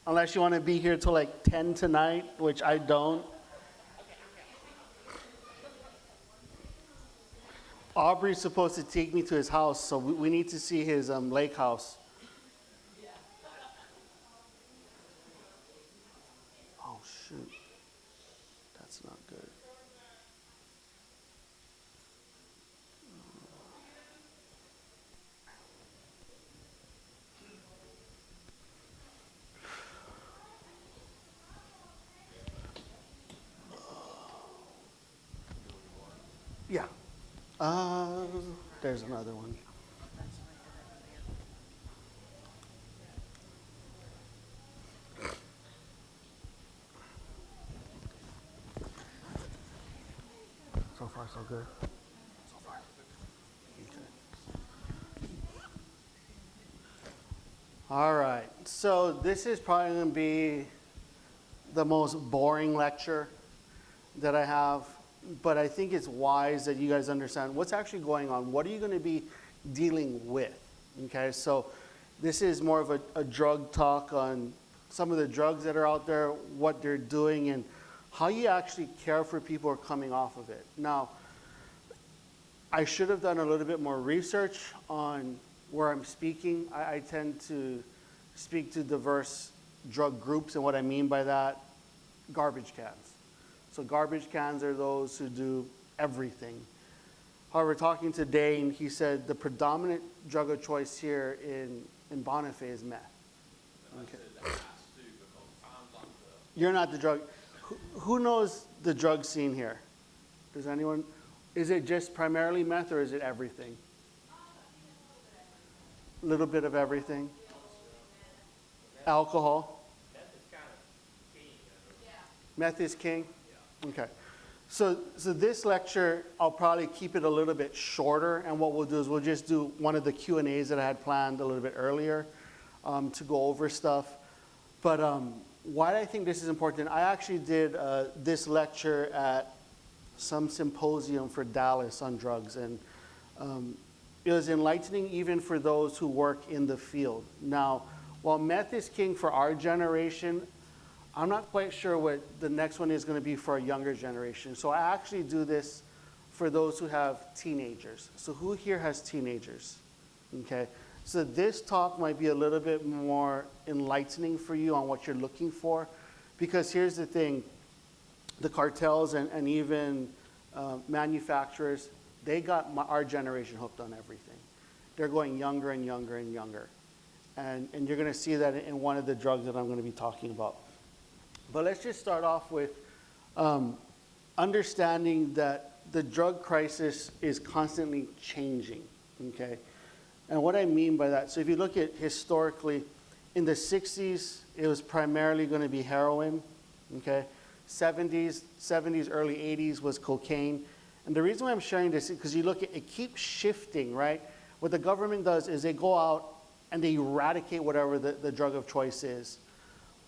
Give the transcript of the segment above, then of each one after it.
Unless you want to be here till like 10 tonight, which I don't. Aubrey's supposed to take me to his house, so we need to see his lake house. Oh, shoot. That's not good. Yeah. There's another one. So far, so good. So far. Okay. All right. So this is probably going to be the most boring lecture that I have, but I think it's wise that you guys understand what's actually going on. What are you going to be dealing with? Okay, so this is more of a drug talk on some of the drugs that are out there, what they're doing, and how you actually care for people who are coming off of it. Now, I should have done a little bit more research on where I'm speaking. I tend to speak to diverse drug groups, and what I mean by that, garbage cans. So garbage cans are those who do everything. However, talking to Dane, he said the predominant drug of choice here in Bonifay is meth. Okay. You're not the drug. Who knows the drug scene here? Does anyone? Is it just primarily meth or is it everything? A little bit of everything. Alcohol. Meth is king? Okay. So this lecture, I'll probably keep it a little bit shorter, and what we'll do is we'll just do one of the Q&As that I had planned a little bit earlier to go over stuff. But why I think this is important, I actually did this lecture at some symposium for Dallas on drugs, and it was enlightening even for those who work in the field. Now, while meth is king for our generation, I'm not quite sure what the next one is going to be for a younger generation. So I actually do this for those who have teenagers. So who here has teenagers? Okay. So this talk might be a little bit more enlightening for you on what you're looking for. Because here's the thing, the cartels and even manufacturers, they got our generation hooked on everything. They're going younger and younger and younger. And you're going to see that in one of the drugs that I'm going to be talking about. But let's just start off with understanding that the drug crisis is constantly changing, okay? And what I mean by that, so if you look at historically, in the 60s, it was primarily going to be heroin, okay? 70s, early 80s was cocaine. And the reason why I'm sharing this is because you look at it keeps shifting, right? What the government does is they go out and they eradicate whatever the drug of choice is.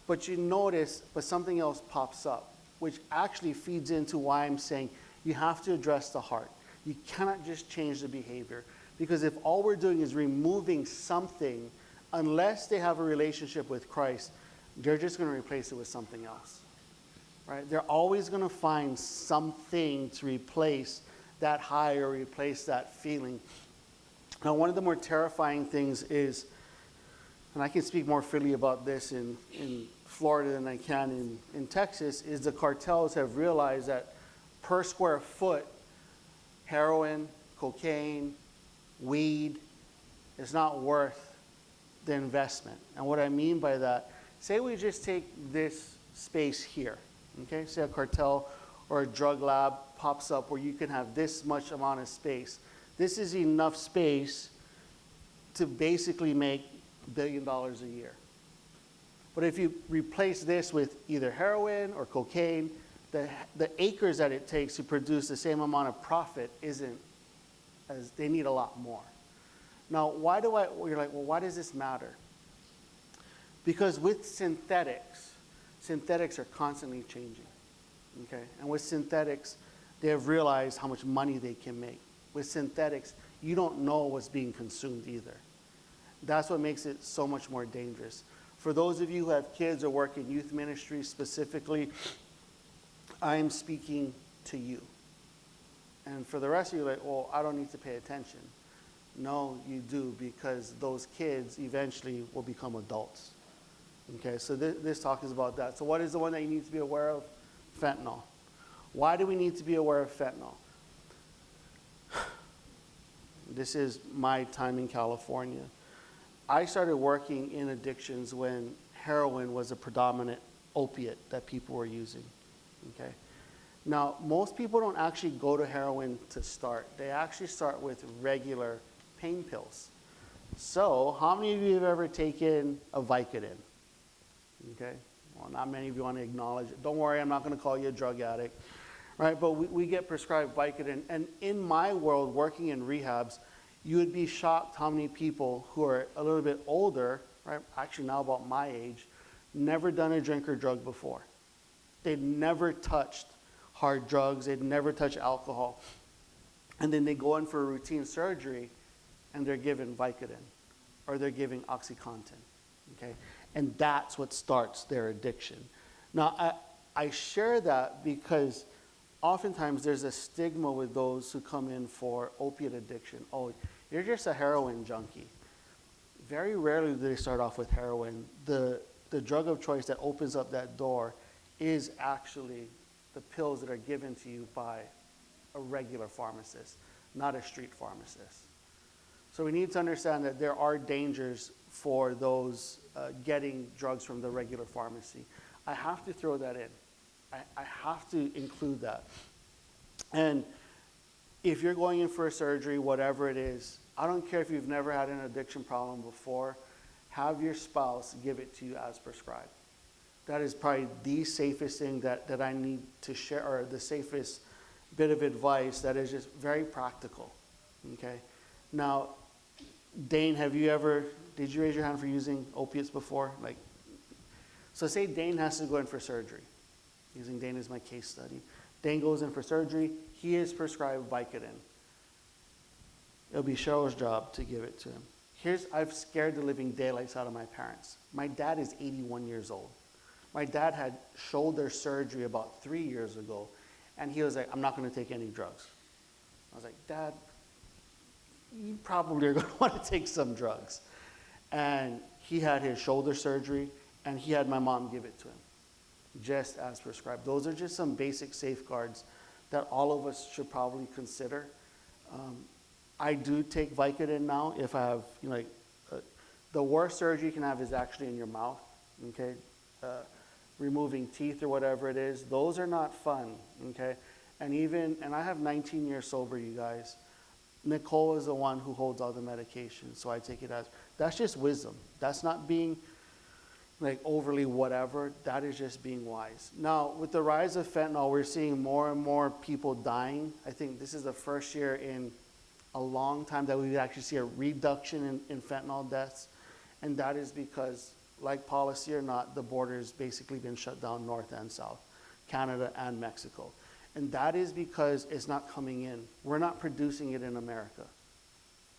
But you notice, but something else pops up, which actually feeds into why I'm saying you have to address the heart. You cannot just change the behavior. Because if all we're doing is removing something, unless they have a relationship with Christ, they're just going to replace it with something else. Right? They're always going to find something to replace that high or replace that feeling. Now, one of the more terrifying things is, and I can speak more freely about this in Florida than I can in Texas, is the cartels have realized that per square foot, heroin, cocaine, weed is not worth the investment. And what I mean by that, say we just take this space here, okay? Say a cartel or a drug lab pops up where you can have this much amount of space. This is enough space to basically make $1 billion a year. But if you replace this with either heroin or cocaine, the acres that it takes to produce the same amount of profit isn't as, they need a lot more. Now, you're like, well, why does this matter? Because with synthetics are constantly changing, okay? And with synthetics, they have realized how much money they can make. With synthetics, you don't know what's being consumed either. That's what makes it so much more dangerous. For those of you who have kids or work in youth ministry specifically, I'm speaking to you. And for the rest of you, like, well, I don't need to pay attention. No, you do, because those kids eventually will become adults. Okay, so this talk is about that. So what is the one that you need to be aware of? Fentanyl. Why do we need to be aware of fentanyl? This is my time in California. I started working in addictions when heroin was a predominant opiate that people were using. Okay. Now, most people don't actually go to heroin to start. They actually start with regular pain pills. So, how many of you have ever taken a Vicodin? Okay. Well, not many of you want to acknowledge it. Don't worry, I'm not going to call you a drug addict. Right? But we get prescribed Vicodin. And in my world, working in rehabs, you would be shocked how many people who are a little bit older, right, actually now about my age, never done a drink or drug before. They'd never touched hard drugs. They'd never touched alcohol. And then they go in for a routine surgery, and they're given Vicodin, or they're given OxyContin. Okay? And that's what starts their addiction. Now, I share that because oftentimes there's a stigma with those who come in for opiate addiction. Oh, you're just a heroin junkie. Very rarely do they start off with heroin. The drug of choice that opens up that door is actually the pills that are given to you by a regular pharmacist, not a street pharmacist. So we need to understand that there are dangers for those getting drugs from the regular pharmacy. I have to throw that in. I have to include that. And if you're going in for a surgery, whatever it is, I don't care if you've never had an addiction problem before, have your spouse give it to you as prescribed. That is probably the safest thing that I need to share, or the safest bit of advice that is just very practical. Okay? Now, Dane, did you raise your hand for using opiates before? So say Dane has to go in for surgery. Using Dane as my case study. Dane goes in for surgery. He is prescribed Vicodin. It'll be Cheryl's job to give it to him. I've scared the living daylights out of my parents. My dad is 81 years old. My dad had shoulder surgery about 3 years ago, and he was like, I'm not going to take any drugs. I was like, Dad, you probably are going to want to take some drugs. And he had his shoulder surgery, and he had my mom give it to him, just as prescribed. Those are just some basic safeguards that all of us should probably consider. I do take Vicodin now if I have, the worst surgery you can have is actually in your mouth, okay? Removing teeth or whatever it is. Those are not fun, okay? And I have 19 years sober, you guys. Nicole is the one who holds all the medication, so I take it as, that's just wisdom. That's not being overly whatever. That is just being wise. Now, with the rise of fentanyl, we're seeing more and more people dying. I think this is the first year in a long time that we actually see a reduction in fentanyl deaths. And that is because, like policy or not, the border's basically been shut down north and south, Canada and Mexico. And that is because it's not coming in. We're not producing it in America.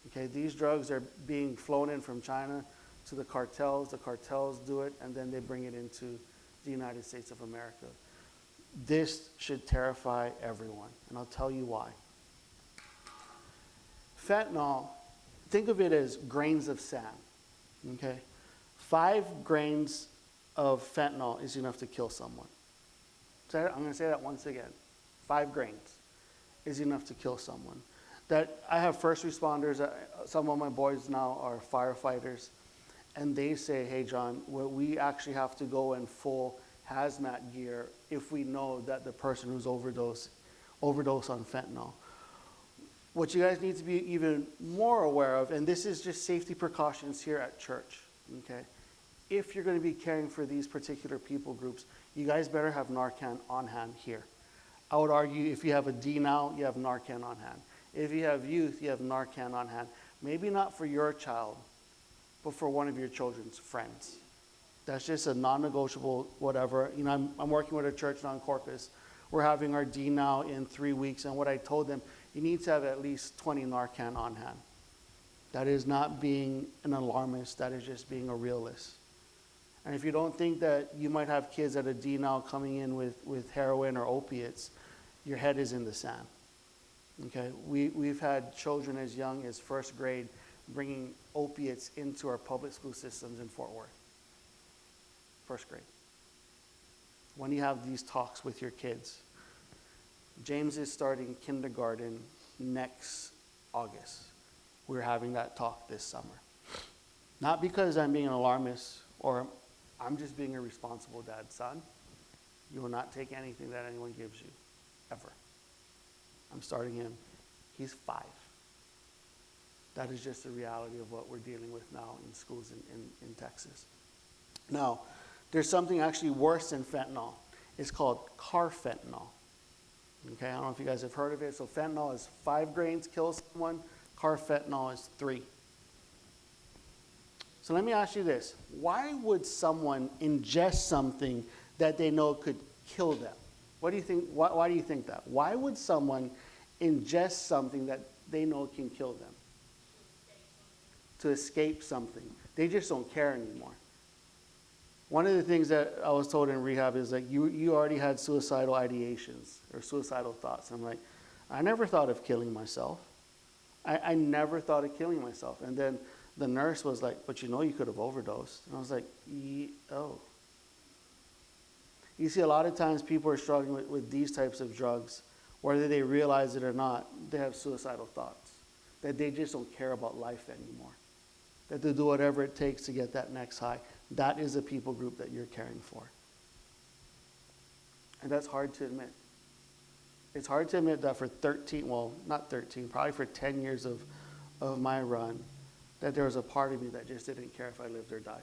Okay, these drugs are being flown in from China to the cartels do it, and then they bring it into the United States of America. This should terrify everyone, and I'll tell you why. Fentanyl, think of it as grains of sand, okay? 5 grains of fentanyl is enough to kill someone. So I'm going to say that once again. 5 grains is enough to kill someone. That I have first responders, some of my boys now are firefighters, and they say, hey, John, we actually have to go in full hazmat gear if we know that the person who's overdosed on fentanyl. What you guys need to be even more aware of, and this is just safety precautions here at church, okay? If you're going to be caring for these particular people groups, you guys better have Narcan on hand here. I would argue if you have a D now, you have Narcan on hand. If you have youth, you have Narcan on hand. Maybe not for your child, but for one of your children's friends. That's just a non-negotiable whatever. I'm working with a church now in Corpus. We're having our D now in 3 weeks, and what I told them, you need to have at least 20 Narcan on hand. That is not being an alarmist, that is just being a realist. And if you don't think that you might have kids at a D now coming in with heroin or opiates, your head is in the sand. Okay, we've had children as young as first grade bringing opiates into our public school systems in Fort Worth. First grade. When you have these talks with your kids, James is starting kindergarten next August. We're having that talk this summer. Not because I'm being an alarmist or I'm just being a responsible dad. Son, you will not take anything that anyone gives you, ever. I'm starting him. He's 5. That is just the reality of what we're dealing with now in schools in Texas. Now, there's something actually worse than fentanyl. It's called carfentanil. Okay, I don't know if you guys have heard of it. So fentanyl is 5 grains, kills someone. Carfentanil is 3. So let me ask you this. Why would someone ingest something that they know could kill them? What do you think? Why do you think that? Why would someone ingest something that they know can kill them? To escape something. They just don't care anymore. One of the things that I was told in rehab is like, you already had suicidal ideations or suicidal thoughts. I'm like, I never thought of killing myself. I never thought of killing myself. And then the nurse was like, but you know you could have overdosed. And I was like, oh. You see, a lot of times people are struggling with these types of drugs, whether they realize it or not, they have suicidal thoughts, that they just don't care about life anymore, that they do whatever it takes to get that next high. That is a people group that you're caring for. And that's hard to admit. It's hard to admit that for 13, well, not 13, probably for 10 years of my run, that there was a part of me that just didn't care if I lived or died.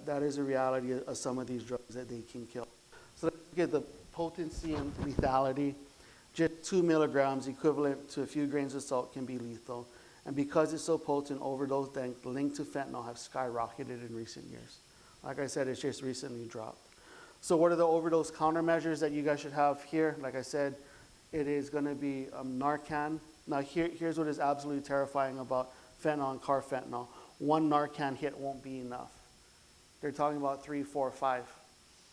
That is a reality of some of these drugs that they can kill. So let's get the potency and lethality. Just 2 milligrams, equivalent to a few grains of salt, can be lethal. And because it's so potent, overdose deaths linked to fentanyl have skyrocketed in recent years. Like I said, it's just recently dropped. So what are the overdose countermeasures that you guys should have here? Like I said, it is going to be Narcan. Now here's what is absolutely terrifying about fentanyl and carfentanil. 1 Narcan hit won't be enough. They're talking about 3, 4, 5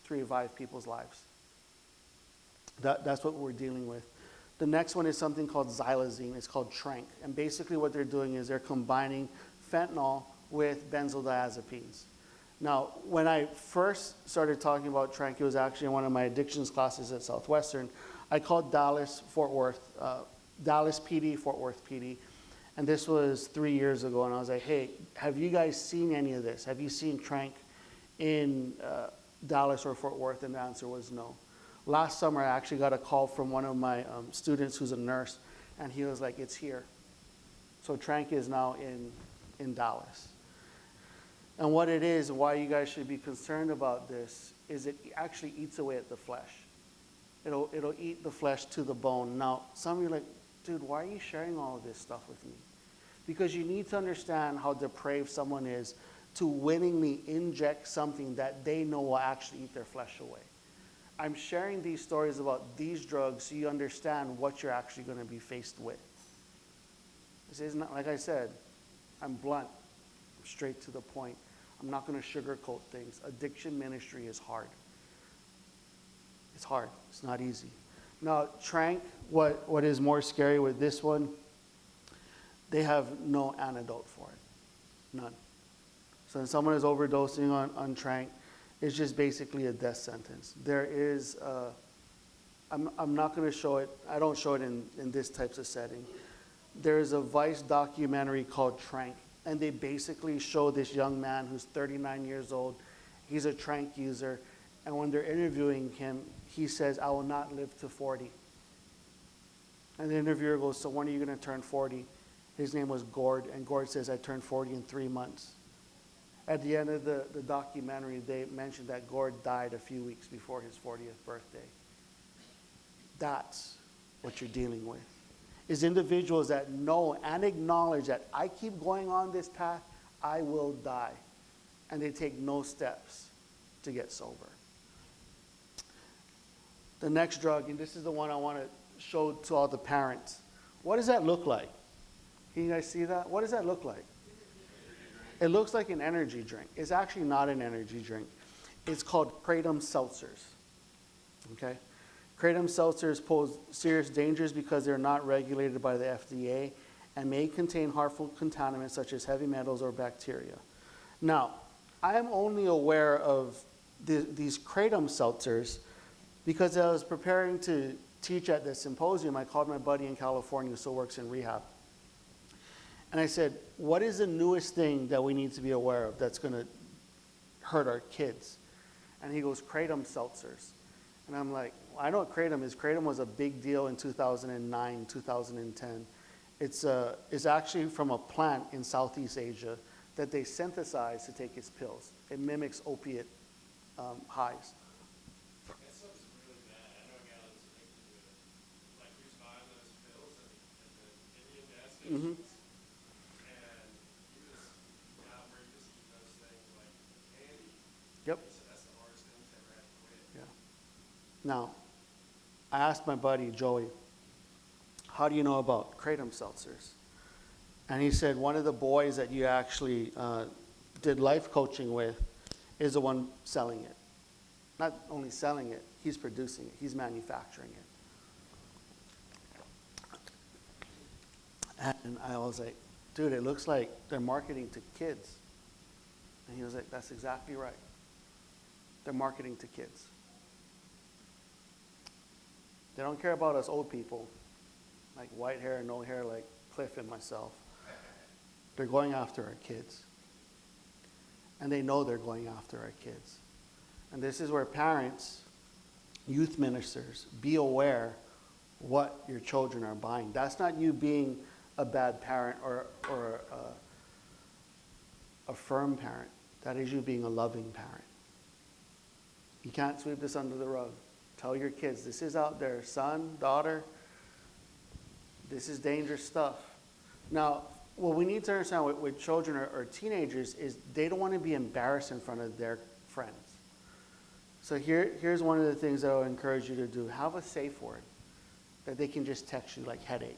to revive people's lives. That's what we're dealing with. The next one is something called xylazine. It's called Trank. And basically what they're doing is they're combining fentanyl with benzodiazepines. Now, when I first started talking about Trank, it was actually in one of my addictions classes at Southwestern. I called Dallas PD, Fort Worth PD. And this was 3 years ago. And I was like, hey, have you guys seen any of this? Have you seen Trank in Dallas or Fort Worth? And the answer was no. Last summer, I actually got a call from one of my students who's a nurse, and he was like, it's here. So Trank is now in Dallas. And what it is, why you guys should be concerned about this, is it actually eats away at the flesh. It'll eat the flesh to the bone. Now, some of you are like, dude, why are you sharing all of this stuff with me? Because you need to understand how depraved someone is to willingly inject something that they know will actually eat their flesh away. I'm sharing these stories about these drugs so you understand what you're actually going to be faced with. This is not, like I said, I'm blunt, I'm straight to the point. I'm not going to sugarcoat things. Addiction ministry is hard. It's hard. It's not easy. Now, Trank, what is more scary with this one, they have no antidote for it. None. So when someone is overdosing on Trank, it's just basically a death sentence. There is, I'm not going to show it, I don't show it in this types of setting. There is a Vice documentary called Trank, and they basically show this young man who's 39 years old. He's a Trank user, and when they're interviewing him, he says, I will not live to 40. And the interviewer goes, so when are you going to turn 40? His name was Gord, and Gord says, I turned 40 in 3 months. At the end of the documentary, they mentioned that Gord died a few weeks before his 40th birthday. That's what you're dealing with. Is individuals that know and acknowledge that I keep going on this path, I will die. And they take no steps to get sober. The next drug, and this is the one I want to show to all the parents. What does that look like? Can you guys see that? What does that look like? It looks like an energy drink. It's actually not an energy drink. It's called kratom seltzers. Okay? Kratom seltzers pose serious dangers because they're not regulated by the FDA and may contain harmful contaminants such as heavy metals or bacteria. Now, I am only aware of these kratom seltzers because I was preparing to teach at this symposium. I called my buddy in California who still works in rehab. And I said, what is the newest thing that we need to be aware of that's going to hurt our kids? And he goes, kratom seltzers. And I'm like, well, I know what kratom is. Kratom was a big deal in 2009, 2010. It's actually from a plant in Southeast Asia that they synthesize to take as pills. It mimics opiate highs. That stuff's really bad. I know a guy that was addicted to it. Like, he was buying those pills at the Indian gas stations, and he was out where he just eat those things like candy. Yep. He said that's the hardest thing he's ever had to quit. Yeah. Now, I asked my buddy Joey, how do you know about kratom seltzers? And he said one of the boys that you actually did life coaching with is the one selling it. Not only selling it, he's producing it. He's manufacturing it. And I was like, dude, it looks like they're marketing to kids. And he was like, that's exactly right. They're marketing to kids. They don't care about us old people, like white hair, no hair, like Cliff and myself. They're going after our kids. And they know they're going after our kids. And this is where parents, youth ministers, be aware what your children are buying. That's not you being a bad parent or a firm parent. That is you being a loving parent. You can't sweep this under the rug. Tell your kids, this is out there. Son, daughter, this is dangerous stuff. Now, what we need to understand with children or teenagers is they don't want to be embarrassed in front of their friends. So here's one of the things that I would encourage you to do. Have a safe word that they can just text you, like headache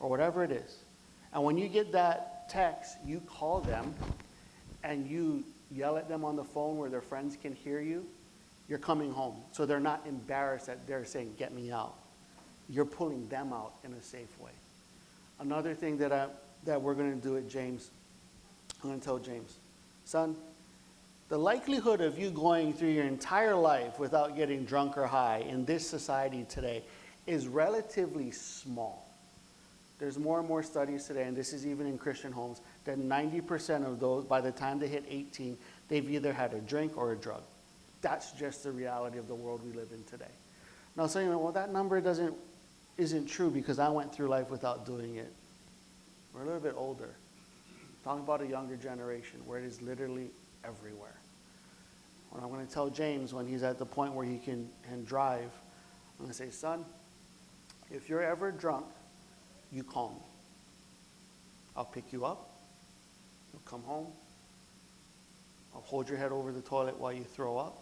or whatever it is. And when you get that text, you call them and you yell at them on the phone where their friends can hear you. You're coming home. So they're not embarrassed that they're saying, get me out. You're pulling them out in a safe way. Another thing that we're going to do at James, I'm going to tell James, son, the likelihood of you going through your entire life without getting drunk or high in this society today is relatively small. There's more and more studies today, and this is even in Christian homes, that 90% of those, by the time they hit 18, they've either had a drink or a drug. That's just the reality of the world we live in today. Now, saying, well, that number isn't true because I went through life without doing it. We're a little bit older. Talking about a younger generation where it is literally everywhere. When I'm going to tell James when he's at the point where he can drive, I'm going to say, son, if you're ever drunk, you call me. I'll pick you up. You'll come home. I'll hold your head over the toilet while you throw up.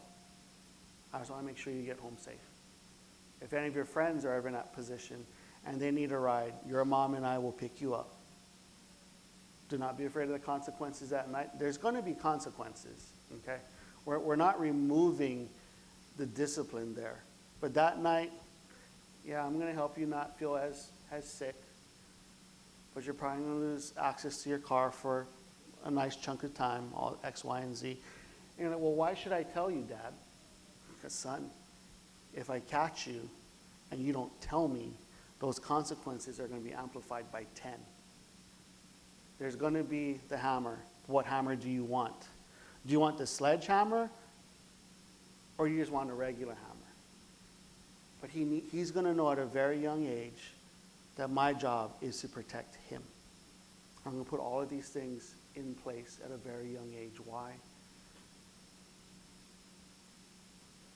I just want to make sure you get home safe. If any of your friends are ever in that position and they need a ride, your mom and I will pick you up. Do not be afraid of the consequences that night. There's going to be consequences, okay? We're not removing the discipline there. But that night, yeah, I'm going to help you not feel as sick. But you're probably going to lose access to your car for a nice chunk of time, all X, Y, and Z. And you're like, well, why should I tell you, Dad? Because, son, if I catch you and you don't tell me, those consequences are going to be amplified by 10. There's going to be the hammer. What hammer do you want? Do you want the sledgehammer or you just want a regular hammer? But he's going to know at a very young age that my job is to protect him. I'm going to put all of these things in place at a very young age. Why?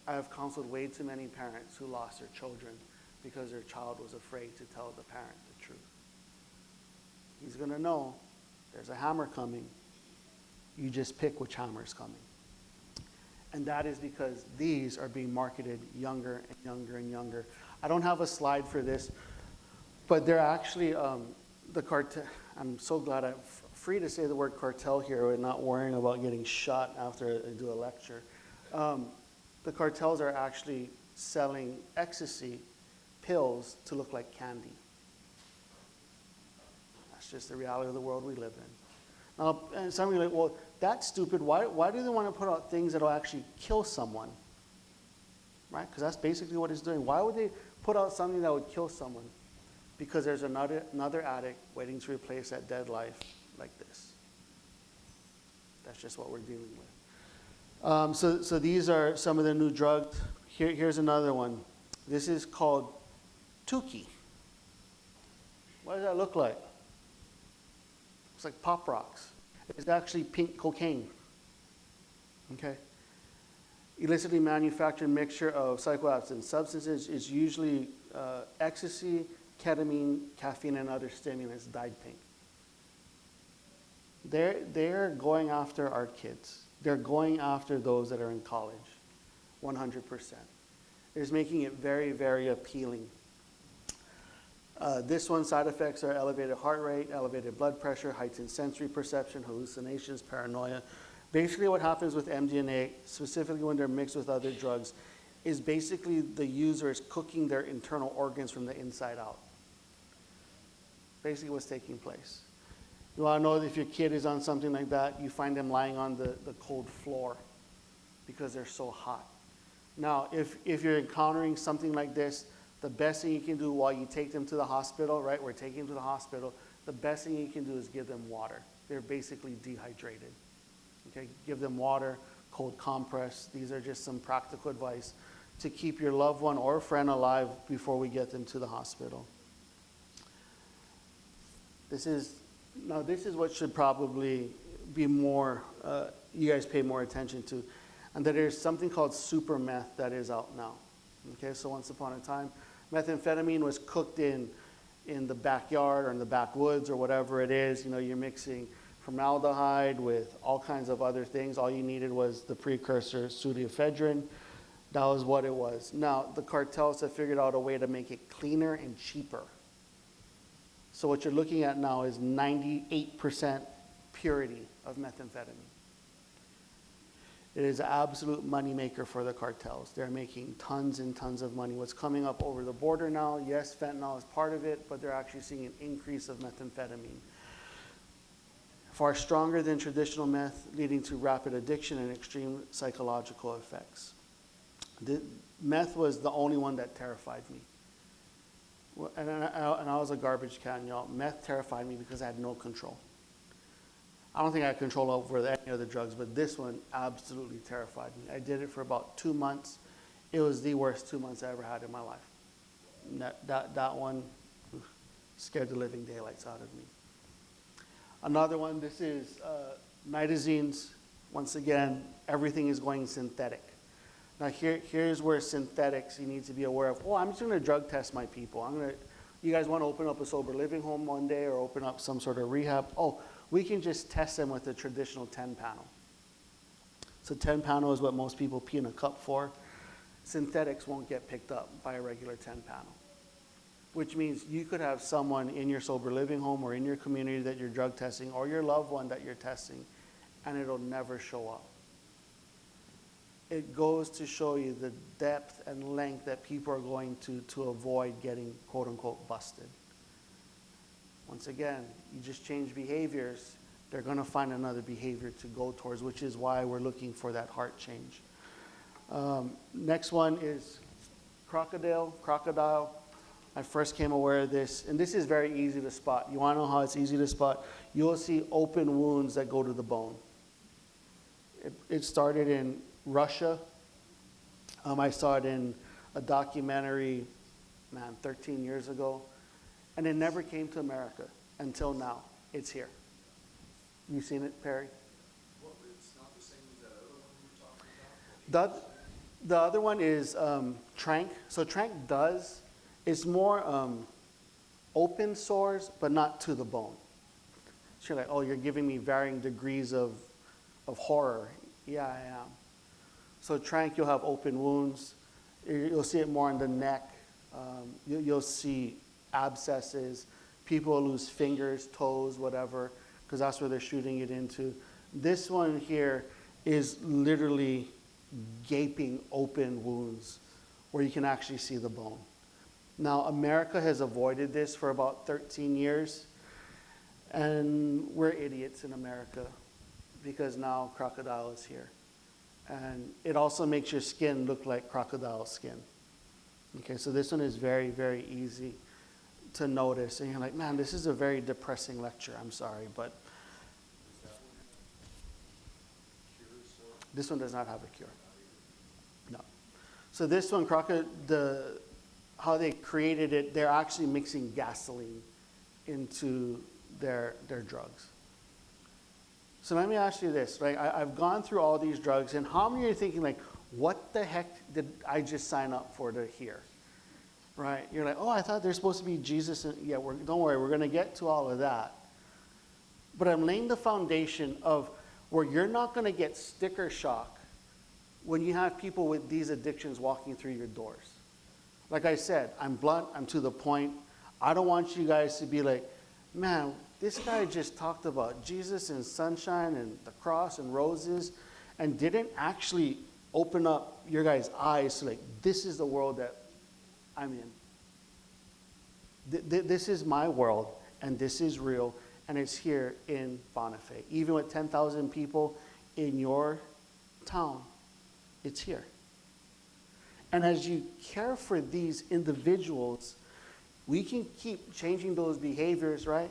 I have counseled way too many parents who lost their children because their child was afraid to tell the parent the truth. He's going to know there's a hammer coming. You just pick which hammer is coming. And that is because these are being marketed younger and younger and younger. I don't have a slide for this, but they're actually, I'm so glad I free to say the word cartel here and not worrying about getting shot after I do a lecture. The cartels are actually selling ecstasy pills to look like candy. That's just the reality of the world we live in. Now, and some of you are like, well, that's stupid. Why do they want to put out things that will actually kill someone? Right? Because that's basically what it's doing. Why would they put out something that would kill someone? Because there's another addict waiting to replace that dead life like this. That's just what we're dealing with. So these are some of the new drugs. Here's another one. This is called Tukey. What does that look like? It's like Pop Rocks. It's actually pink cocaine. Okay? Illicitly manufactured mixture of psychoactive substances is usually ecstasy, ketamine, caffeine, and other stimulants dyed pink. They're going after our kids. They're going after those that are in college, 100%. It's making it very, very appealing. This one's side effects are elevated heart rate, elevated blood pressure, heightened sensory perception, hallucinations, paranoia. Basically what happens with MDMA, specifically when they're mixed with other drugs, is basically the user is cooking their internal organs from the inside out. Basically what's taking place. You want to know if your kid is on something like that, you find them lying on the cold floor because they're so hot. Now, if you're encountering something like this, the best thing you can do while you take them to the hospital, right, we're taking them to the hospital, the best thing you can do is give them water. They're basically dehydrated. Okay, give them water, cold compress. These are just some practical advice to keep your loved one or friend alive before we get them to the hospital. This is what should probably be more, you guys pay more attention to, and that there's something called super meth that is out now. Okay, so once upon a time, methamphetamine was cooked in the backyard or in the backwoods or whatever it is. You know, you're mixing formaldehyde with all kinds of other things. All you needed was the precursor pseudoephedrine. That was what it was. Now, the cartels have figured out a way to make it cleaner and cheaper. So what you're looking at now is 98% purity of methamphetamine. It is an absolute moneymaker for the cartels. They're making tons and tons of money. What's coming up over the border now, yes, fentanyl is part of it, but they're actually seeing an increase of methamphetamine. Far stronger than traditional meth, leading to rapid addiction and extreme psychological effects. Meth was the only one that terrified me. And I was a garbage can, y'all. Meth terrified me because I had no control. I don't think I had control over any other drugs, but this one absolutely terrified me. I did it for about 2 months. It was the worst 2 months I ever had in my life. That one scared the living daylights out of me. Another one, this is nitazines. Once again, everything is going synthetic. Now here's where synthetics you need to be aware of. Oh, I'm just going to drug test my people. You guys want to open up a sober living home one day or open up some sort of rehab? Oh, we can just test them with a traditional 10 panel. So 10 panel is what most people pee in a cup for. Synthetics won't get picked up by a regular 10 panel, which means you could have someone in your sober living home or in your community that you're drug testing or your loved one that you're testing, and it'll never show up. It goes to show you the depth and length that people are going to avoid getting quote unquote busted. Once again, you just change behaviors, they're going to find another behavior to go towards, which is why we're looking for that heart change. Next one is crocodile. I first came aware of this, and this is very easy to spot. You want to know how it's easy to spot? You'll see open wounds that go to the bone. It started in Russia. I saw it in a documentary, 13 years ago. And it never came to America until now. It's here. You seen it, Perry? Well, it's not the same as that other one you were talking about? The other one is Trank. So Trank it's more open sores, but not to the bone. So you're like, oh, you're giving me varying degrees of horror. Yeah, I am. So Trank, you'll have open wounds. You'll see it more on the neck. You'll see abscesses. People will lose fingers, toes, whatever, because that's where they're shooting it into. This one here is literally gaping open wounds where you can actually see the bone. Now, America has avoided this for about 13 years, and we're idiots in America because now crocodile is here. And it also makes your skin look like crocodile skin. Okay, so this one is very, very easy to notice. And you're like, man, this is a very depressing lecture. I'm sorry, but this one does not have a cure. No. So this one, how they created it, they're actually mixing gasoline into their drugs. So let me ask you this, right? I've gone through all these drugs, and how many are thinking like, what the heck did I just sign up for to hear? Right? You're like, oh, I thought there's supposed to be Jesus. Yeah, don't worry, we're going to get to all of that. But I'm laying the foundation of where you're not going to get sticker shock when you have people with these addictions walking through your doors. Like I said, I'm blunt, I'm to the point. I don't want you guys to be like, man, this guy just talked about Jesus and sunshine and the cross and roses and didn't actually open up your guys' eyes to like, this is the world that I'm in. This is my world, and this is real, and it's here in Bonifay. Even with 10,000 people in your town, it's here. And as you care for these individuals, we can keep changing those behaviors, right?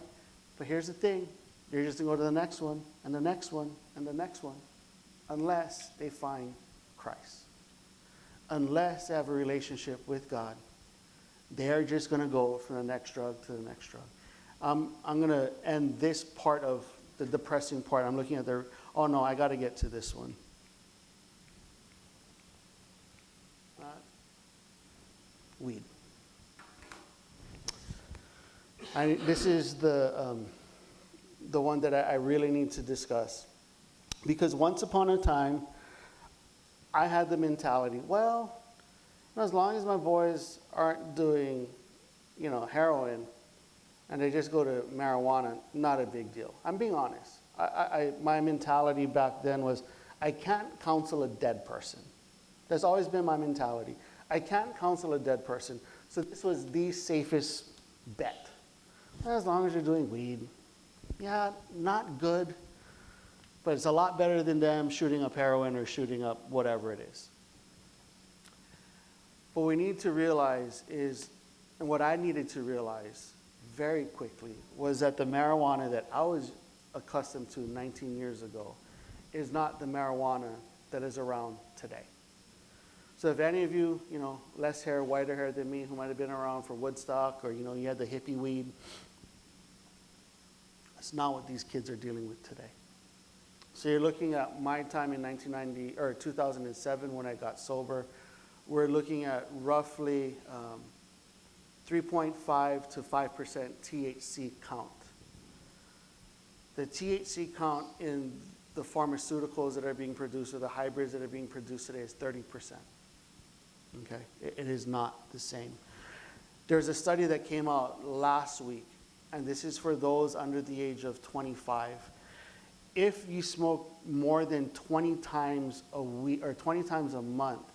But here's the thing. You're just going to go to the next one, and the next one, and the next one, unless they find Christ. Unless they have a relationship with God. They're just going to go from the next drug to the next drug. I'm going to end this part of the depressing part. I'm looking at oh no, I got to get to this one. Weed. This is the one that I really need to discuss. Because once upon a time, I had the mentality, well, as long as my boys aren't doing, heroin, and they just go to marijuana, not a big deal. I'm being honest. My mentality back then was, I can't counsel a dead person. That's always been my mentality. I can't counsel a dead person. So this was the safest bet. As long as you're doing weed. Yeah, not good, but it's a lot better than them shooting up heroin or shooting up whatever it is. What we need to realize is, and what I needed to realize very quickly, was that the marijuana that I was accustomed to 19 years ago is not the marijuana that is around today. So if any of you, less hair, whiter hair than me, who might have been around for Woodstock, or, you had the hippie weed, that's not what these kids are dealing with today. So you're looking at my time in 2007 when I got sober. We're looking at roughly 3.5 to 5% THC count. The THC count in the pharmaceuticals that are being produced or the hybrids that are being produced today is 30%. Okay, it is not the same. There's a study that came out last week, and this is for those under the age of 25. If you smoke more than 20 times a week or 20 times a month,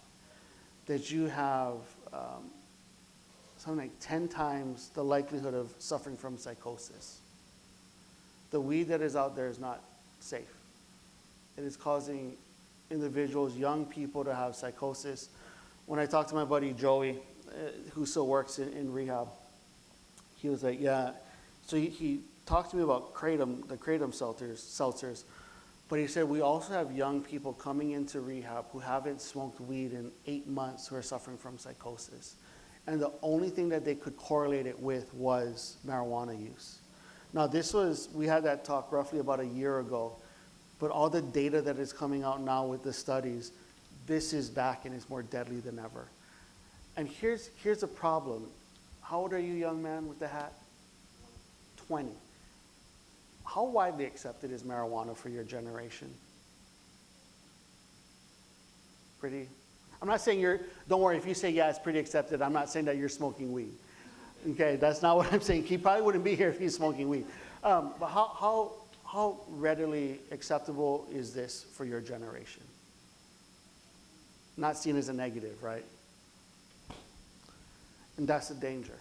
that you have something like 10 times the likelihood of suffering from psychosis. The weed that is out there is not safe. It is causing individuals, young people, to have psychosis. When I talked to my buddy Joey, who still works in rehab, he was like, yeah. So he talked to me about the Kratom seltzers, but he said we also have young people coming into rehab who haven't smoked weed in 8 months who are suffering from psychosis. And the only thing that they could correlate it with was marijuana use. Now we had that talk roughly about a year ago, but all the data that is coming out now with the studies, this is back and it's more deadly than ever. And here's a problem. How old are you, young man with the hat? 20. How widely accepted is marijuana for your generation? Pretty? I'm not saying don't worry, if you say, yeah, it's pretty accepted, I'm not saying that you're smoking weed. Okay, that's not what I'm saying. He probably wouldn't be here if he's smoking weed. But how how readily acceptable is this for your generation? Not seen as a negative, right? And that's the danger.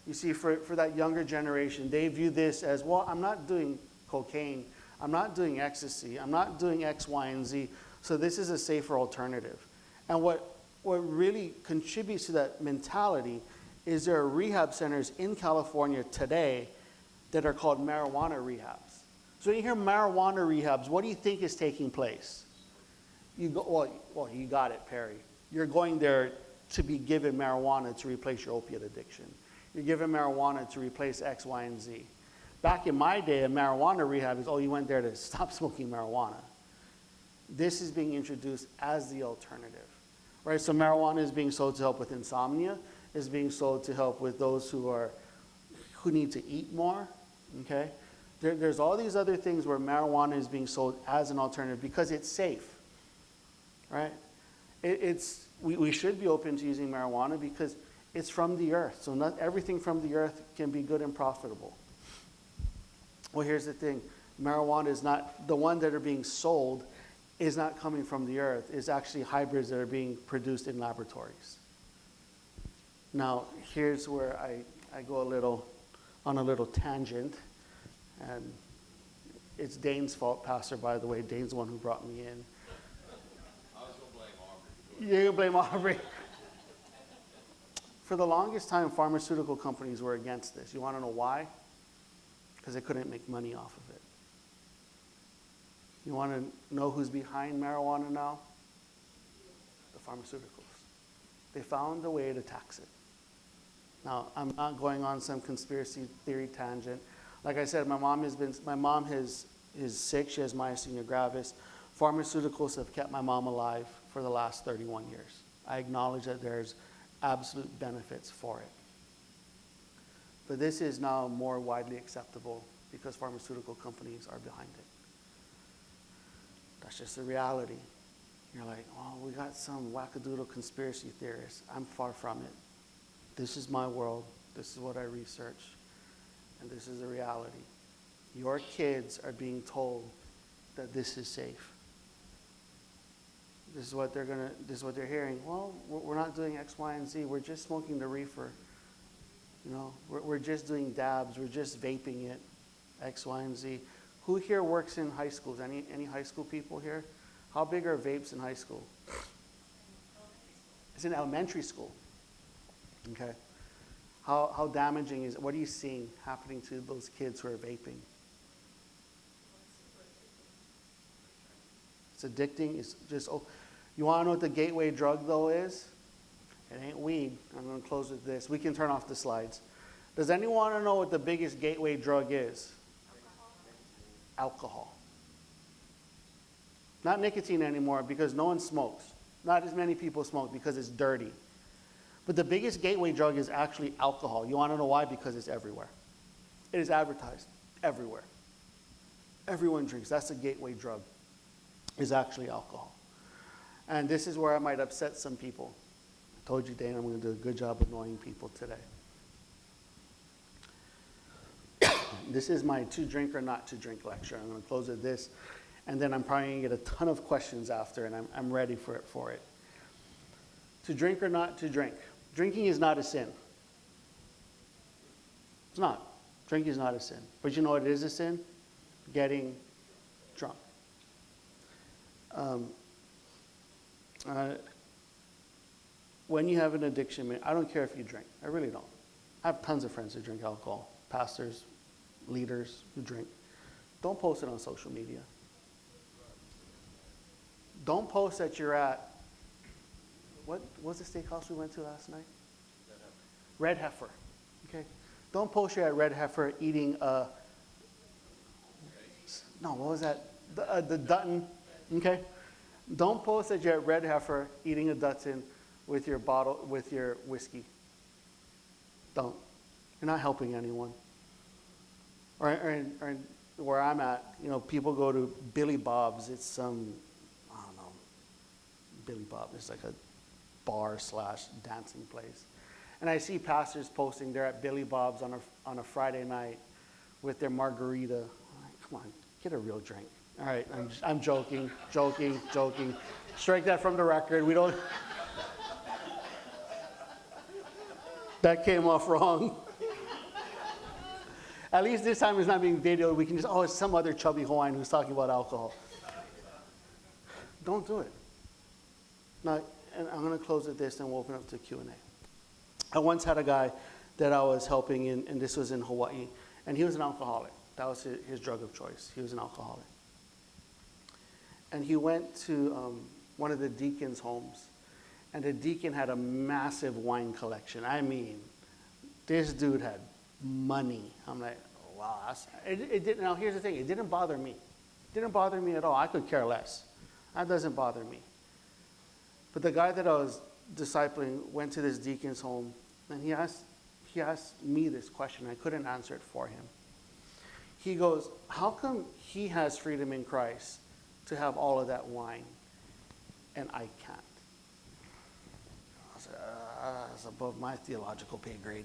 You see, for that younger generation, they view this as, well, I'm not doing cocaine, I'm not doing ecstasy, I'm not doing X, Y, and Z, so this is a safer alternative. And what really contributes to that mentality is there are rehab centers in California today that are called marijuana rehabs. So when you hear marijuana rehabs, what do you think is taking place? You got it, Perry. You're going there to be given marijuana to replace your opiate addiction. You're given marijuana to replace X, Y, and Z. Back in my day, a marijuana rehab is, you went there to stop smoking marijuana. This is being introduced as the alternative, right? So marijuana is being sold to help with insomnia, is being sold to help with those who need to eat more, okay? There's all these other things where marijuana is being sold as an alternative because it's safe, right? We should be open to using marijuana because it's from the earth. So not everything from the earth can be good and profitable. Well, here's the thing. Marijuana is not, the one that are being sold is not coming from the earth. It's actually hybrids that are being produced in laboratories. Now, here's where I go on a little tangent. And it's Dane's fault, Pastor, by the way. Dane's the one who brought me in. I was going to blame Aubrey. You're going to blame Aubrey. For the longest time, pharmaceutical companies were against this. You want to know why? Because they couldn't make money off of it. You want to know who's behind marijuana now? The pharmaceuticals. They found a way to tax it. Now, I'm not going on some conspiracy theory tangent. Like I said, my mom is sick. She has myasthenia gravis. Pharmaceuticals have kept my mom alive for the last 31 years. I acknowledge that there's absolute benefits for it. But this is now more widely acceptable because pharmaceutical companies are behind it. That's just the reality. You're like, we got some wackadoodle conspiracy theorists. I'm far from it. This is my world. This is what I research. And this is the reality. Your kids are being told that this is safe. This is what they're hearing. Well, we're not doing X, Y, and Z. We're just smoking the reefer. You know, we're just doing dabs. We're just vaping it, X, Y, and Z. Who here works in high schools? Any high school people here? How big are vapes in high school? It's in elementary school. Okay. How damaging is it? What are you seeing happening to those kids who are vaping? It's addicting. It's just, you want to know what the gateway drug, though, is? It ain't weed. I'm going to close with this. We can turn off the slides. Does anyone want to know what the biggest gateway drug is? Alcohol. Not nicotine anymore because no one smokes. Not as many people smoke because it's dirty. But the biggest gateway drug is actually alcohol. You want to know why? Because it's everywhere. It is advertised everywhere. Everyone drinks. That's the gateway drug, is actually alcohol. And this is where I might upset some people. I told you, Dana, I'm going to do a good job annoying people today. This is my to drink or not to drink lecture. I'm going to close with this, and then I'm probably going to get a ton of questions after, and I'm ready for it. To drink or not to drink. Drinking is not a sin. It's not. Drinking is not a sin. But you know what is a sin? Getting drunk. When you have an addiction, I don't care if you drink. I really don't. I have tons of friends who drink alcohol. Pastors, leaders who drink. Don't post it on social media. Don't post that you're at, what was the steakhouse we went to last night? Red Heifer. Okay. Don't post you're at Red Heifer eating what was that? The Dutton. Okay. Don't post that you're at Red Heifer eating a Dutton with your whiskey. Don't. You're not helping anyone. Or where I'm at, people go to Billy Bob's. It's some, I don't know, Billy Bob. It's like a bar/dancing place. And I see pastors posting they're at Billy Bob's on a Friday night with their margarita. I'm like, come on, Get a real drink. All right, I'm joking. Strike that from the record. We don't. That came off wrong. At least this time it's not being videoed. We can just, it's some other chubby Hawaiian who's talking about alcohol. Don't do it. Now, and I'm going to close with this, and we'll open up to Q&A. I once had a guy that I was helping, and this was in Hawaii, and he was an alcoholic. That was his drug of choice. He was an alcoholic. And he went to one of the deacon's homes, and the deacon had a massive wine collection. I mean, this dude had money. I'm like, wow. It didn't. Now, here's the thing. It didn't bother me. It didn't bother me at all. I could care less. That doesn't bother me. But the guy that I was discipling went to this deacon's home, and he asked me this question. I couldn't answer it for him. He goes, how come he has freedom in Christ to have all of that wine, and I can't? I said, that's above my theological pay grade.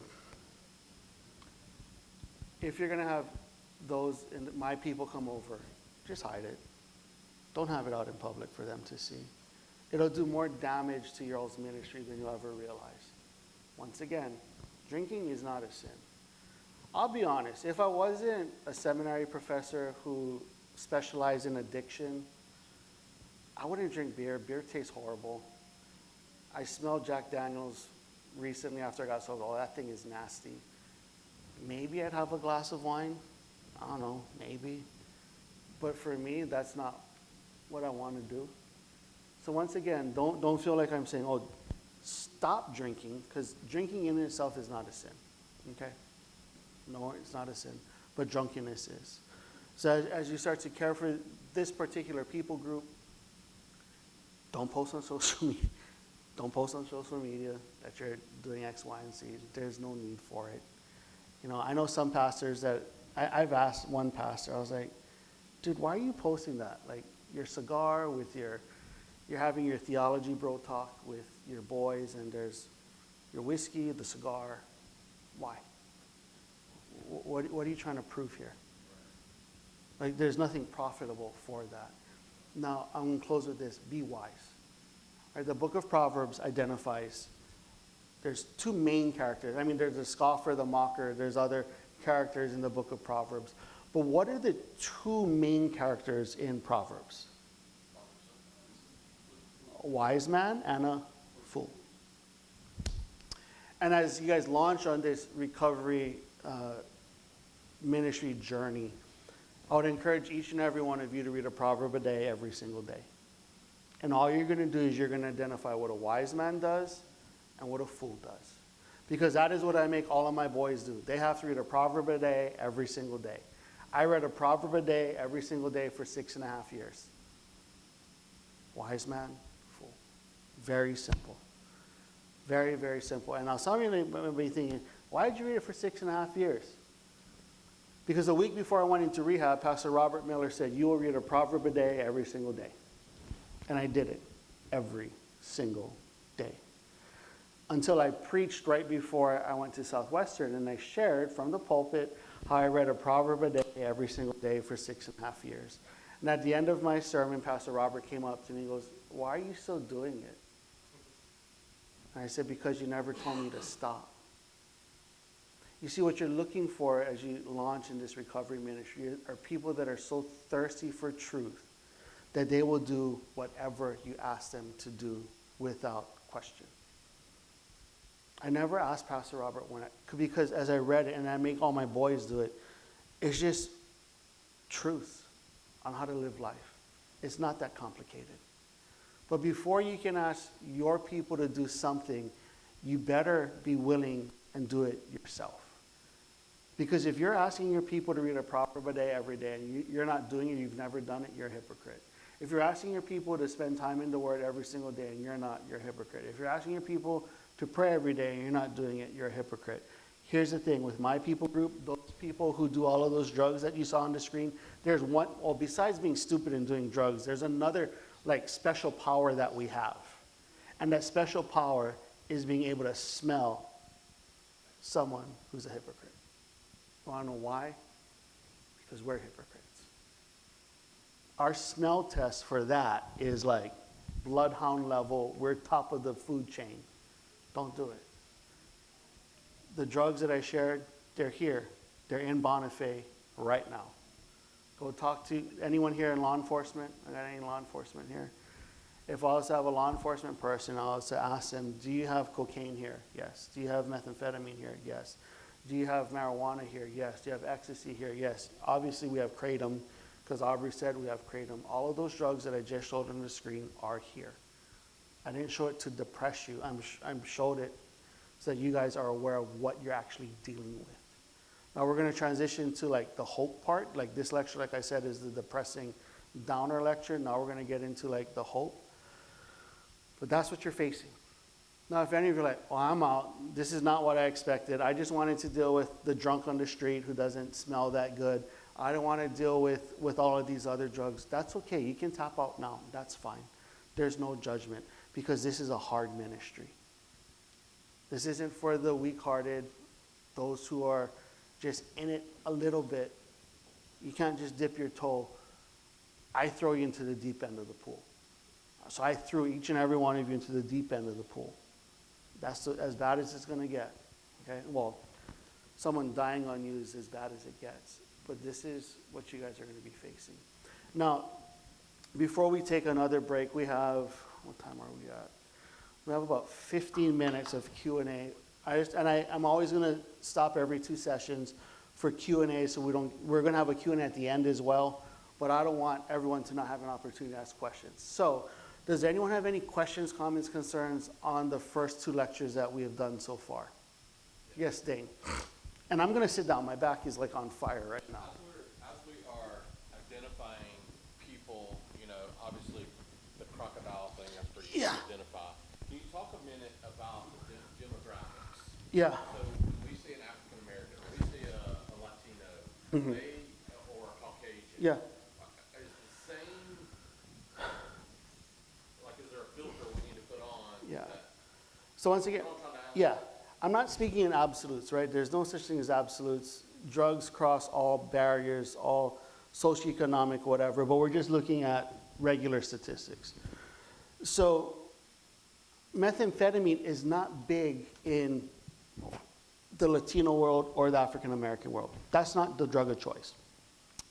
If you're going to have those, and my people come over, just hide it. Don't have it out in public for them to see. It'll do more damage to your all's ministry than you'll ever realize. Once again, drinking is not a sin. I'll be honest, if I wasn't a seminary professor who specialized in addiction, I wouldn't drink beer. Beer tastes horrible. I smelled Jack Daniels recently after I got sober. Oh, that thing is nasty. Maybe I'd have a glass of wine. I don't know, maybe. But for me, that's not what I want to do. So once again, don't feel like I'm saying, stop drinking, because drinking in itself is not a sin, okay? No, it's not a sin, but drunkenness is. So as you start to care for this particular people group, don't post on social media. Don't post on social media that you're doing X, Y, and Z. There's no need for it. You know, I know some pastors that, I've asked one pastor, I was like, dude, why are you posting that? Like, your cigar with you're having your theology bro talk with your boys, and there's your whiskey, the cigar. Why? What are you trying to prove here? Like, there's nothing profitable for that. Now, I'm going to close with this. Be wise. Right, the book of Proverbs identifies, there's two main characters. I mean, there's the scoffer, the mocker. There's other characters in the book of Proverbs. But what are the two main characters in Proverbs? A wise man and a fool. And as you guys launch on this recovery ministry journey, I would encourage each and every one of you to read a proverb a day every single day. And all you're going to do is you're going to identify what a wise man does and what a fool does. Because that is what I make all of my boys do. They have to read a proverb a day every single day. I read a proverb a day every single day for 6.5 years. Wise man, fool. Very simple. Very, very simple. And now some of you may be thinking, why did you read it for 6.5 years? Because a week before I went into rehab, Pastor Robert Miller said, you will read a proverb a day every single day. And I did it every single day. Until I preached right before I went to Southwestern, and I shared from the pulpit how I read a proverb a day every single day for 6.5 years. And at the end of my sermon, Pastor Robert came up to me and goes, why are you still doing it? And I said, because you never told me to stop. You see, what you're looking for as you launch in this recovery ministry are people that are so thirsty for truth that they will do whatever you ask them to do without question. I never asked Pastor Robert because as I read it, and I make all my boys do it, it's just truth on how to live life. It's not that complicated. But before you can ask your people to do something, you better be willing and do it yourself. Because if you're asking your people to read a proverb a day every day and you're not doing it, you've never done it, you're a hypocrite. If you're asking your people to spend time in the Word every single day and you're not, you're a hypocrite. If you're asking your people to pray every day and you're not doing it, you're a hypocrite. Here's the thing with my people group, those people who do all of those drugs that you saw on the screen, there's one, well, besides being stupid and doing drugs, there's another special power that we have. And that special power is being able to smell someone who's a hypocrite. You want to know why? Because we're hypocrites. Our smell test for that is like bloodhound level. We're top of the food chain. Don't do it. The drugs that I shared, they're here. They're in Bonifay right now. Go talk to anyone here in law enforcement. I got any law enforcement here? If I was to have a law enforcement person, I was to ask them, do you have cocaine here? Yes. Do you have methamphetamine here? Yes. Do you have marijuana here? Yes. Do you have ecstasy here? Yes. Obviously, we have kratom, because Aubrey said we have kratom. All of those drugs that I just showed on the screen are here. I didn't show it to depress you. I showed it so that you guys are aware of what you're actually dealing with. Now we're going to transition to like the hope part. Like this lecture, like I said, is the depressing downer lecture. Now we're going to get into like the hope. But that's what you're facing. Now, if any of you are like, oh, I'm out. This is not what I expected. I just wanted to deal with the drunk on the street who doesn't smell that good. I don't want to deal with all of these other drugs. That's okay. You can tap out now. That's fine. There's no judgment because this is a hard ministry. This isn't for the weak-hearted, those who are just in it a little bit. You can't just dip your toe. I throw you into the deep end of the pool. So I threw each and every one of you into the deep end of the pool. That's as bad as it's going to get. Okay? Well, someone dying on you is as bad as it gets. But this is what you guys are going to be facing. Now, before we take another break, we have, what time are we at? We have about 15 minutes of Q&A. I'm always going to stop every 2 sessions for Q&A, so we're going to have a Q&A at the end as well, but I don't want everyone to not have an opportunity to ask questions. So, does anyone have any questions, comments, concerns on the first 2 lectures that we have done so far? Yes, Dane. And I'm going to sit down. My back is like on fire right now. As we are identifying people, obviously the crocodile thing, that's pretty easy to identify. Can you talk a minute about the demographics? Yeah. So when we see an African American, or we see a Latino, or a Caucasian. Yeah. Is the same, like is there a filter we need to put on? Yeah. So once again, What I'm trying to ask. yeah. I'm not speaking in absolutes, right? There's no such thing as absolutes. Drugs cross all barriers, all socioeconomic, whatever, but we're just looking at regular statistics. So methamphetamine is not big in the Latino world or the African American world. That's not the drug of choice.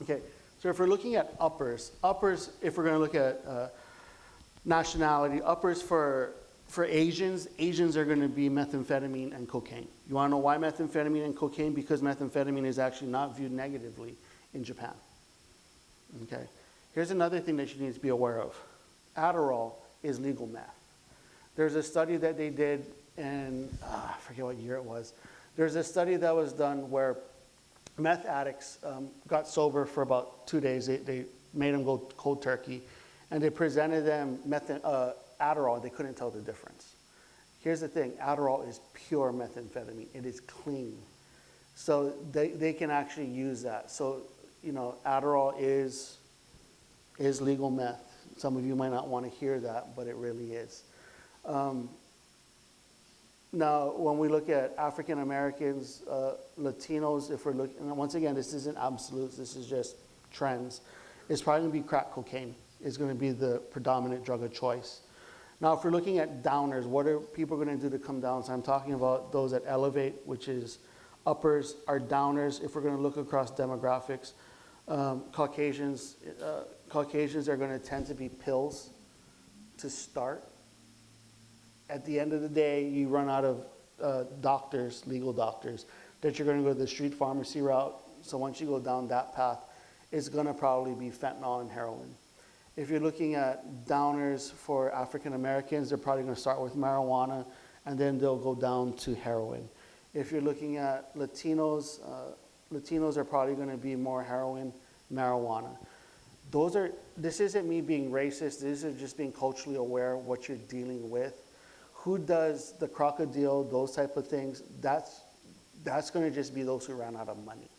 Okay, so if we're looking at uppers, if we're going to look at nationality, uppers for Asians are going to be methamphetamine and cocaine. You want to know why methamphetamine and cocaine? Because methamphetamine is actually not viewed negatively in Japan. Okay. Here's another thing that you need to be aware of. Adderall is legal meth. There's a study that they did in, I forget what year it was. There's a study that was done where meth addicts got sober for about 2 days. They made them go cold turkey, and they presented them Adderall. They couldn't tell the difference. Here's the thing. Adderall is pure methamphetamine. It is clean. So they can actually use that. So, Adderall is legal meth. Some of you might not want to hear that, but it really is. Now, when we look at African Americans, Latinos, if we're looking, and once again, this isn't absolutes, this is just trends, it's probably going to be crack cocaine. Is going to be the predominant drug of choice. Now, if we're looking at downers, what are people going to do to come down? So I'm talking about those that elevate, which is uppers, are downers. If we're going to look across demographics, Caucasians are going to tend to be pills to start. At the end of the day, you run out of doctors, legal doctors, that you're going to go the street pharmacy route. So once you go down that path, it's going to probably be fentanyl and heroin. If you're looking at downers for African Americans, they're probably going to start with marijuana, and then they'll go down to heroin. If you're looking at Latinos, Latinos are probably going to be more heroin, marijuana. This isn't me being racist, this is just being culturally aware of what you're dealing with. Who does the crocodile, those type of things, that's going to just be those who ran out of money.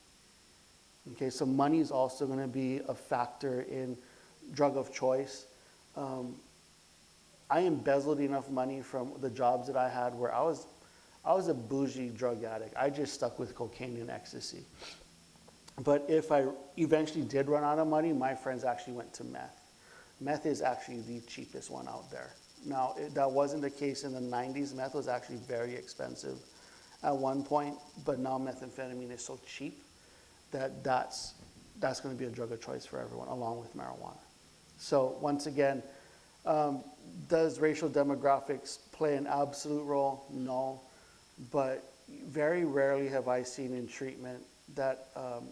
Okay, so money is also going to be a factor in drug of choice. I embezzled enough money from the jobs that I had where I was a bougie drug addict. I just stuck with cocaine and ecstasy. But if I eventually did run out of money, my friends actually went to meth. Meth is actually the cheapest one out there. Now, that wasn't the case in the 90s. Meth was actually very expensive at one point, but now methamphetamine is so cheap that that's going to be a drug of choice for everyone, along with marijuana. So once again, does racial demographics play an absolute role? No, but very rarely have I seen in treatment that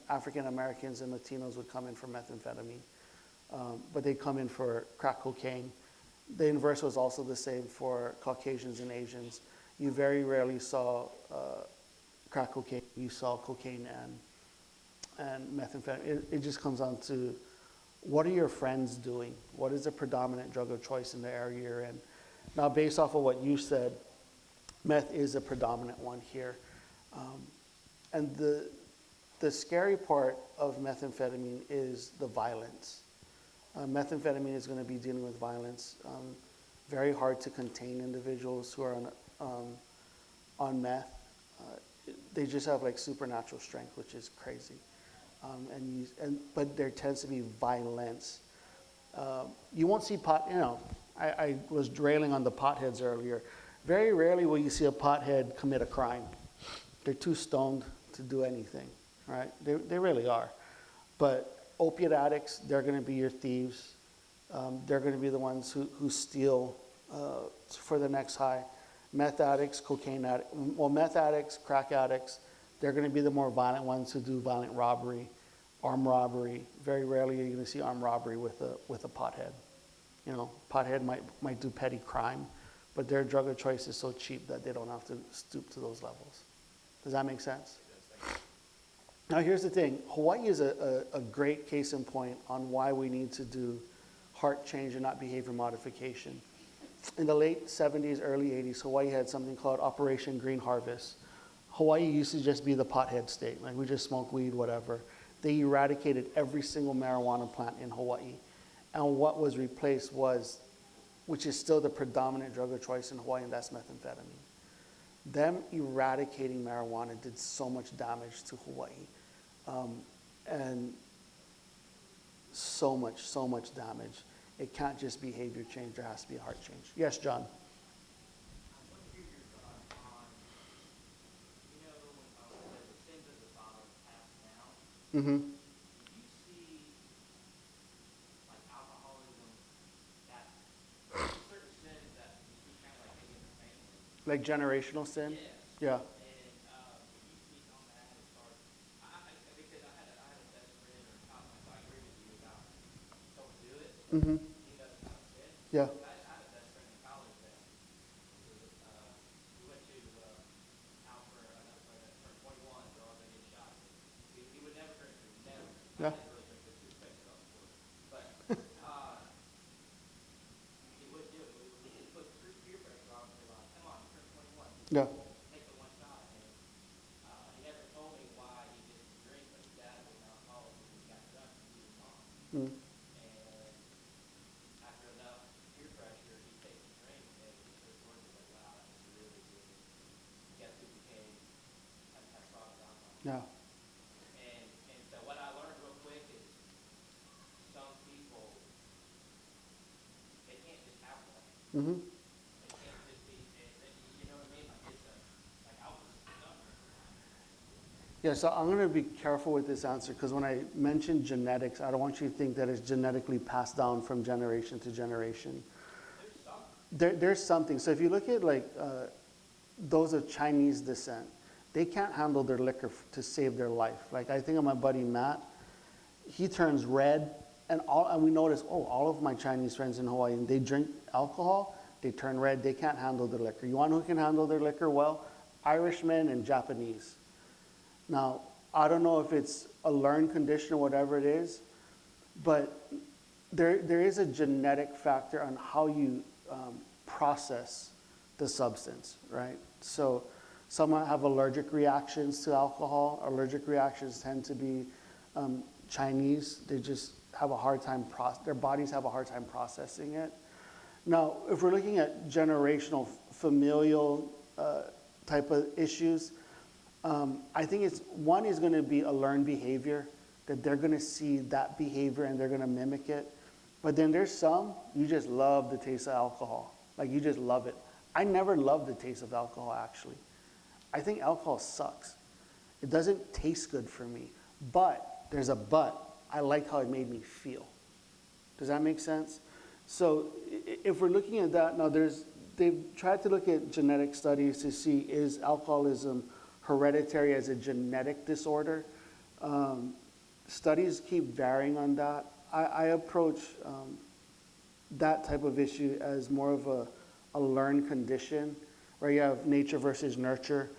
African Americans and Latinos would come in for methamphetamine, but they come in for crack cocaine. The inverse was also the same for Caucasians and Asians. You very rarely saw crack cocaine. You saw cocaine and methamphetamine. It just comes down to, what are your friends doing? What is the predominant drug of choice in the area you're in? Now, based off of what you said, meth is a predominant one here. And the scary part of methamphetamine is the violence. Methamphetamine is going to be dealing with violence. Very hard to contain individuals who are on meth. They just have like supernatural strength, which is crazy. But there tends to be violence. You won't see I was railing on the potheads earlier. Very rarely will you see a pothead commit a crime. They're too stoned to do anything, right? They really are. But opiate addicts, they're going to be your thieves. They're going to be the ones who steal for the next high. Meth addicts, cocaine addicts, well, meth addicts, crack addicts, they're going to be the more violent ones who do violent robbery, armed robbery. Very rarely are you going to see armed robbery with a pothead. You know, pothead might do petty crime, but their drug of choice is so cheap that they don't have to stoop to those levels. Does that make sense? Now here's the thing. Hawaii is a great case in point on why we need to do heart change and not behavior modification. In the late 70s, early 80s, Hawaii had something called Operation Green Harvest. Hawaii used to just be the pothead state. Like, we just smoke weed, whatever. They eradicated every single marijuana plant in Hawaii. And what was replaced was, which is still the predominant drug of choice in Hawaii, and that's methamphetamine. Them eradicating marijuana did so much damage to Hawaii. And so much damage. It can't just be behavior change, there has to be a heart change. Yes, John? I want to hear your thoughts on, when the sins of the father passed down, Mm-hmm. do you see, like, alcoholism, that there's certain sins that you see kind of like maybe in the family? Like generational sin? Yes. Yeah. And can you speak on that as far as, because I had a best friend, or so I agree with you about don't do it. Mm-hmm. You know, it's not a sin. Yeah. I had a best friend in college that we went to out for another for 21. We're all gonna get shot. He would never drink. Never. Yeah. I didn't really drink. It was too expensive on the board. But he would do it. We just put peer pressure on him. They're like, come on, you turn 21. Yeah. Take the one shot. And he never told me why he didn't drink, but his dad was an alcoholic and he got drunk and he was mom. Mm. And after enough peer pressure, he takes a drink and he started working like, wow, that was really good. Guess who became a problem with alcohol? Yeah. And so what I learned real quick is some people, they can't just have one. Mm-hmm. They can't just be, you know what I mean? Like it's like alcohol is something. Yeah, so I'm going to be careful with this answer because when I mention genetics, I don't want you to think that it's genetically passed down from generation to generation. There's something. There's something. So if you look at like those of Chinese descent, they can't handle their liquor to save their life. Like I think of my buddy Matt, he turns red, and we notice, all of my Chinese friends in Hawaii, they drink alcohol, they turn red, they can't handle their liquor. You want who can handle their liquor well? Irishmen and Japanese. Now, I don't know if it's a learned condition or whatever it is, but there is a genetic factor on how you process the substance, right? So some have allergic reactions to alcohol. Allergic reactions tend to be Chinese. They just have a hard time, their bodies have a hard time processing it. Now, if we're looking at generational, familial type of issues, I think one is going to be a learned behavior. that they're going to see that behavior and they're going to mimic it. But then there's some, you just love the taste of alcohol. Like, you just love it. I never loved the taste of alcohol, actually. I think alcohol sucks. It doesn't taste good for me. But, there's a but, I like how it made me feel. Does that make sense? So if we're looking at that, now they've tried to look at genetic studies to see, is alcoholism hereditary as a genetic disorder? Studies keep varying on that. I approach that type of issue as more of a learned condition, where you have nature versus nurture.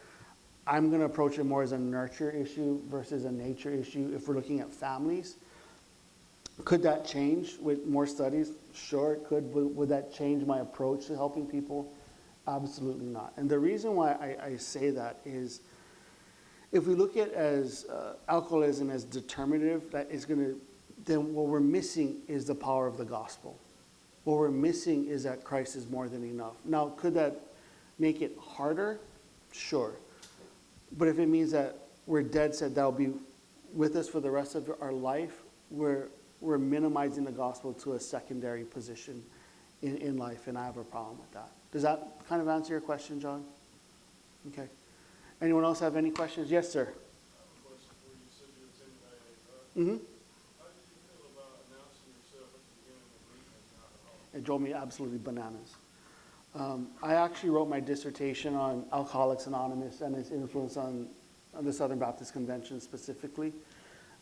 I'm going to approach it more as a nurture issue versus a nature issue if we're looking at families. Could that change with more studies? Sure, it could. Would that change my approach to helping people? Absolutely not. And the reason why I say that is, if we look at as alcoholism as determinative, that is going to, then what we're missing is the power of the gospel. What we're missing is that Christ is more than enough. Now, could that make it harder? Sure. But if it means that we're dead set, that'll be with us for the rest of our life, we're minimizing the gospel to a secondary position in life, and I have a problem with that. Does that kind of answer your question, John? Okay. Anyone else have any questions? Yes, sir. I have a question for you. You said you attended AA. Mm-hmm. How did you feel about announcing yourself at the beginning of the week as an alcoholic? It drove me absolutely bananas. I actually wrote my dissertation on Alcoholics Anonymous and its influence on the Southern Baptist Convention specifically.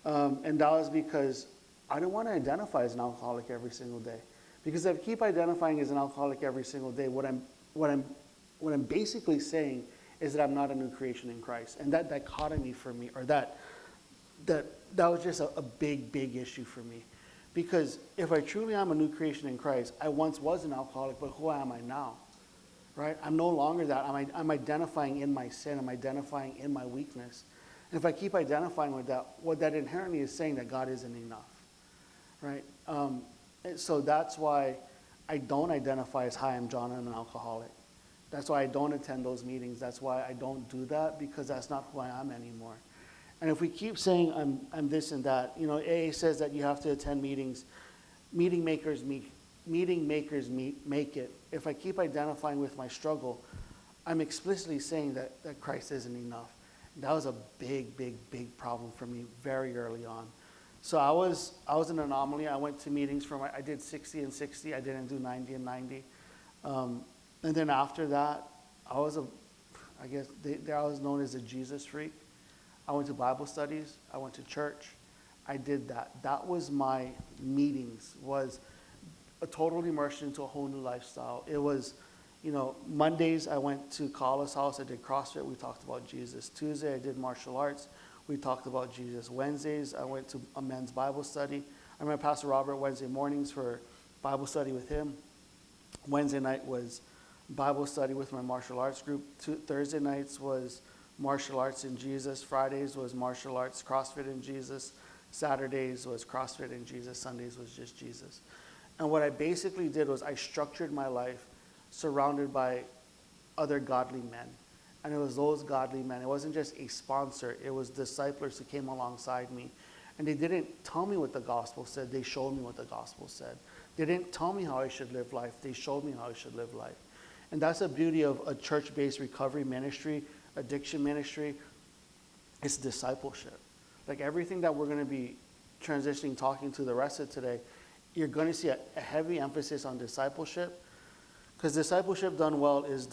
And that was because I don't want to identify as an alcoholic every single day. Because if I keep identifying as an alcoholic every single day, what I'm basically saying is that I'm not a new creation in Christ. And that dichotomy for me, or that was just a big issue for me. Because if I truly am a new creation in Christ, I once was an alcoholic, but who am I now? Right? I'm no longer that. I'm identifying in my sin. I'm identifying in my weakness. And if I keep identifying with that, what that inherently is saying that God isn't enough. Right? And so that's why I don't identify as, hi, I'm John, I'm an alcoholic. That's why I don't attend those meetings. That's why I don't do that, because that's not who I am anymore. And if we keep saying I'm this and that, AA says that you have to attend meetings. Meeting makers make it. If I keep identifying with my struggle, I'm explicitly saying that Christ isn't enough. That was a big problem for me very early on. So I was an anomaly. I went to meetings I did 60 and 60. I didn't do 90 and 90. And then after that, I was known as a Jesus freak. I went to Bible studies. I went to church. I did that. That was my meetings, was a total immersion into a whole new lifestyle. It was, Mondays I went to Carla's house. I did CrossFit. We talked about Jesus. Tuesday I did martial arts. We talked about Jesus. Wednesdays I went to a men's Bible study. I met Pastor Robert Wednesday mornings for Bible study with him. Wednesday night was Bible study with my martial arts group. Thursday nights was martial arts in Jesus. Fridays was martial arts, CrossFit in Jesus. Saturdays was CrossFit in Jesus. Sundays was just Jesus. And what I basically did was I structured my life surrounded by other godly men. And it was those godly men. It wasn't just a sponsor. It was disciples who came alongside me. And they didn't tell me what the gospel said. They showed me what the gospel said. They didn't tell me how I should live life. They showed me how I should live life. And that's the beauty of a church-based recovery ministry, addiction ministry. It's discipleship. Like everything that we're going to be transitioning, talking to the rest of today, you're going to see a heavy emphasis on discipleship. Because discipleship done well is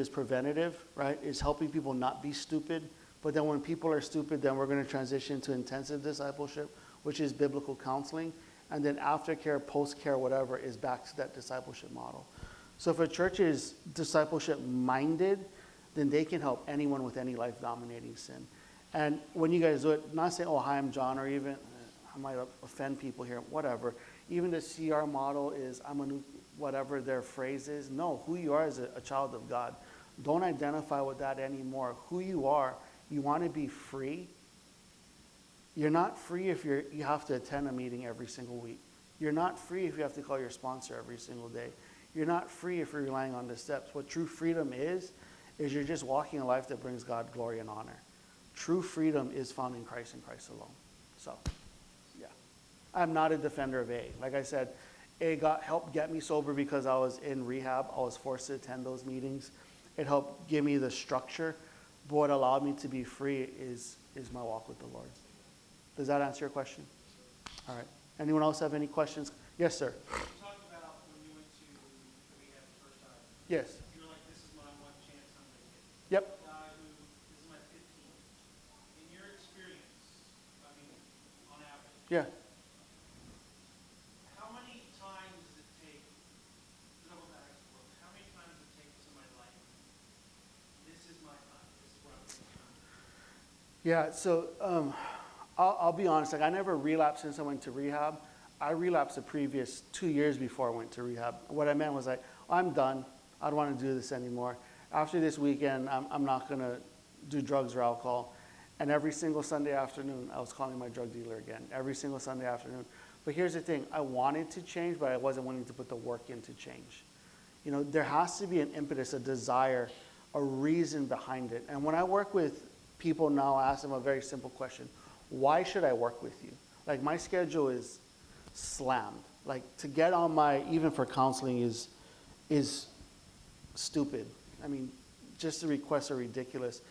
preventative, right? It's helping people not be stupid. But then when people are stupid, then we're going to transition to intensive discipleship, which is biblical counseling. And then aftercare, post-care, whatever, is back to that discipleship model. So if a church is discipleship minded, then they can help anyone with any life-dominating sin. And when you guys do it, not saying, oh, hi, I'm John, or even, I might offend people here, whatever. Even the CR model is, I'm a new, whatever their phrase is. No, who you are is a child of God. Don't identify with that anymore. Who you are, you want to be free. You're not free if you have to attend a meeting every single week. You're not free if you have to call your sponsor every single day. You're not free if you're relying on the steps. What true freedom is you're just walking a life that brings God glory and honor. True freedom is found in Christ and Christ alone. So, yeah. I'm not a defender of AA. Like I said, helped get me sober because I was in rehab. I was forced to attend those meetings. It helped give me the structure. But what allowed me to be free is my walk with the Lord. Does that answer your question? All right. Anyone else have any questions? Yes, sir. You talked about when you went to rehab the first time. Yes. You were like, this is my one chance I'm going to get. Yep. A guy who, this is my 15th. In your experience, I mean, on average, Yeah. how many times does it take, how many times does it take somebody like, this is my time, this is what I'm going to do? Yeah, so I'll be honest, like I never relapsed since I went to rehab. I relapsed the previous 2 years before I went to rehab. What I meant was like, I'm done. I don't want to do this anymore. After this weekend, I'm not going to do drugs or alcohol. And every single Sunday afternoon, I was calling my drug dealer again, every single Sunday afternoon. But here's the thing, I wanted to change, but I wasn't willing to put the work in to change. You know, there has to be an impetus, a desire, a reason behind it. And when I work with people now, I ask them a very simple question. Why should I work with you? Like my schedule is slammed. Like to get on even for counseling is stupid. I mean, just the requests are ridiculous.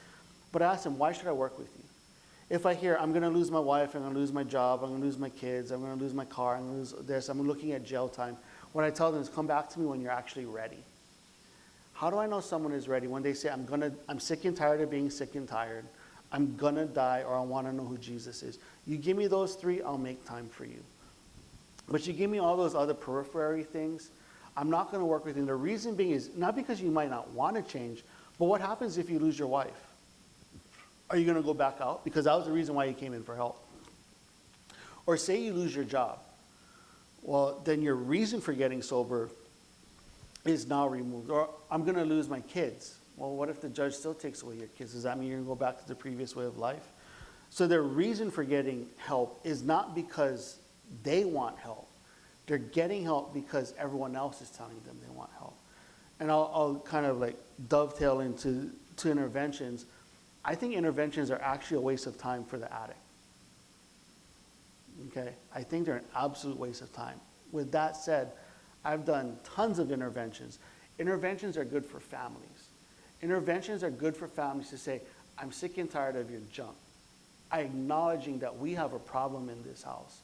But I ask them, why should I work with you? If I hear I'm going to lose my wife, I'm going to lose my job, I'm going to lose my kids, I'm going to lose my car, I'm going to lose this, I'm looking at jail time. What I tell them is come back to me when you're actually ready. How do I know someone is ready? When they say, I'm sick and tired of being sick and tired, I'm going to die, or I want to know who Jesus is. You give me those three, I'll make time for you. But you give me all those other periphery things, I'm not going to work with you. And the reason being is not because you might not want to change, but what happens if you lose your wife? Are you going to go back out? Because that was the reason why you came in for help. Or say you lose your job. Well, then your reason for getting sober is now removed. Or I'm going to lose my kids. Well, what if the judge still takes away your kids? Does that mean you're going to go back to the previous way of life? So their reason for getting help is not because they want help. They're getting help because everyone else is telling them they want help. And I'll kind of like dovetail into interventions. I think interventions are actually a waste of time for the addict. Okay? I think they're an absolute waste of time. With that said, I've done tons of interventions. Interventions are good for families. Interventions are good for families to say, I'm sick and tired of your junk. Acknowledging that we have a problem in this house.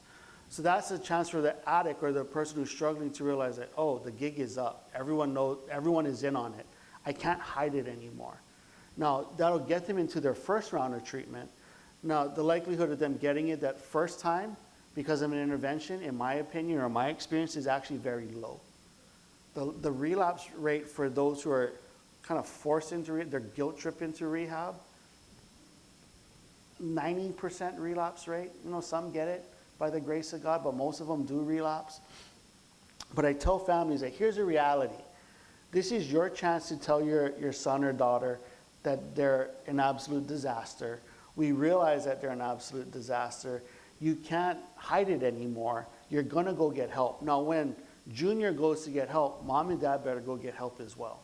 So that's a chance for the addict or the person who's struggling to realize that, oh, the gig is up. Everyone is in on it. I can't hide it anymore. Now, that'll get them into their first round of treatment. Now, the likelihood of them getting it that first time because of an intervention, in my opinion or my experience, is actually very low. The relapse rate for those who are kind of forced into their guilt trip into rehab, 90% relapse rate. You know, some get it by the grace of God, but most of them do relapse. But I tell families that here's the reality. This is your chance to tell your son or daughter that they're an absolute disaster. We realize that they're an absolute disaster. You can't hide it anymore. You're going to go get help. Now, when Junior goes to get help, mom and dad better go get help as well.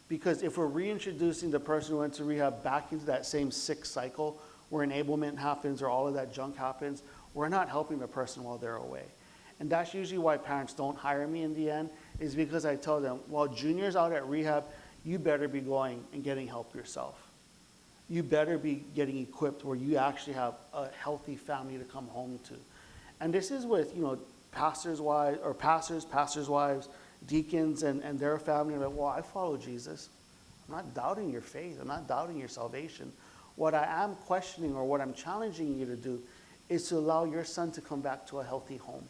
Because if we're reintroducing the person who went to rehab back into that same sick cycle where enablement happens or all of that junk happens, we're not helping the person while they're away. And that's usually why parents don't hire me in the end, is because I tell them, while Junior's out at rehab, you better be going and getting help yourself. You better be getting equipped where you actually have a healthy family to come home to. And this is with, pastors' wives, deacons, and their family. Like, well, I follow Jesus. I'm not doubting your faith. I'm not doubting your salvation. What I am questioning or what I'm challenging you to do is to allow your son to come back to a healthy home.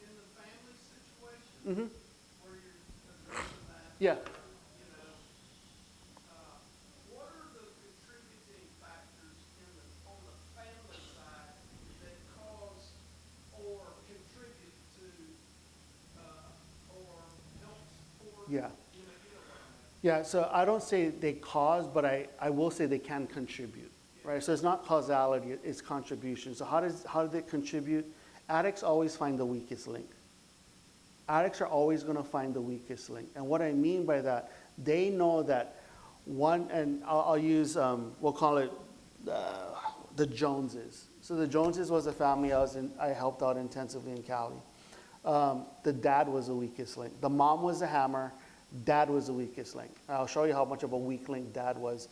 In the family situation, where you're addressing that, Yeah. what are the contributing factors on the family side that cause or contribute to or help support? Yeah. You know what I mean? Yeah, so I don't say they cause, but I will say they can contribute, right? So it's not causality, it's contribution. So how do they contribute? Addicts always find the weakest link. Addicts are always going to find the weakest link. And what I mean by that, they know that and I'll use, we'll call it the Joneses. So the Joneses was a family I helped out intensively in Cali. The dad was the weakest link. The mom was the hammer. Dad was the weakest link. I'll show you how much of a weak link dad was.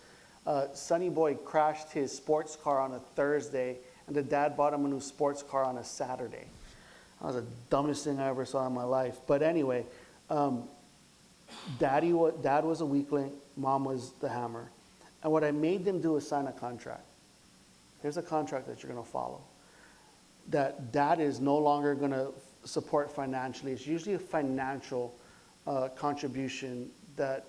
Sonny Boy crashed his sports car on a Thursday, and the dad bought him a new sports car on a Saturday. That was the dumbest thing I ever saw in my life. But anyway, dad was a weak link. Mom was the hammer. And what I made them do was sign a contract. Here's a contract that you're going to follow. That dad is no longer going to support financially. It's usually a financial contribution that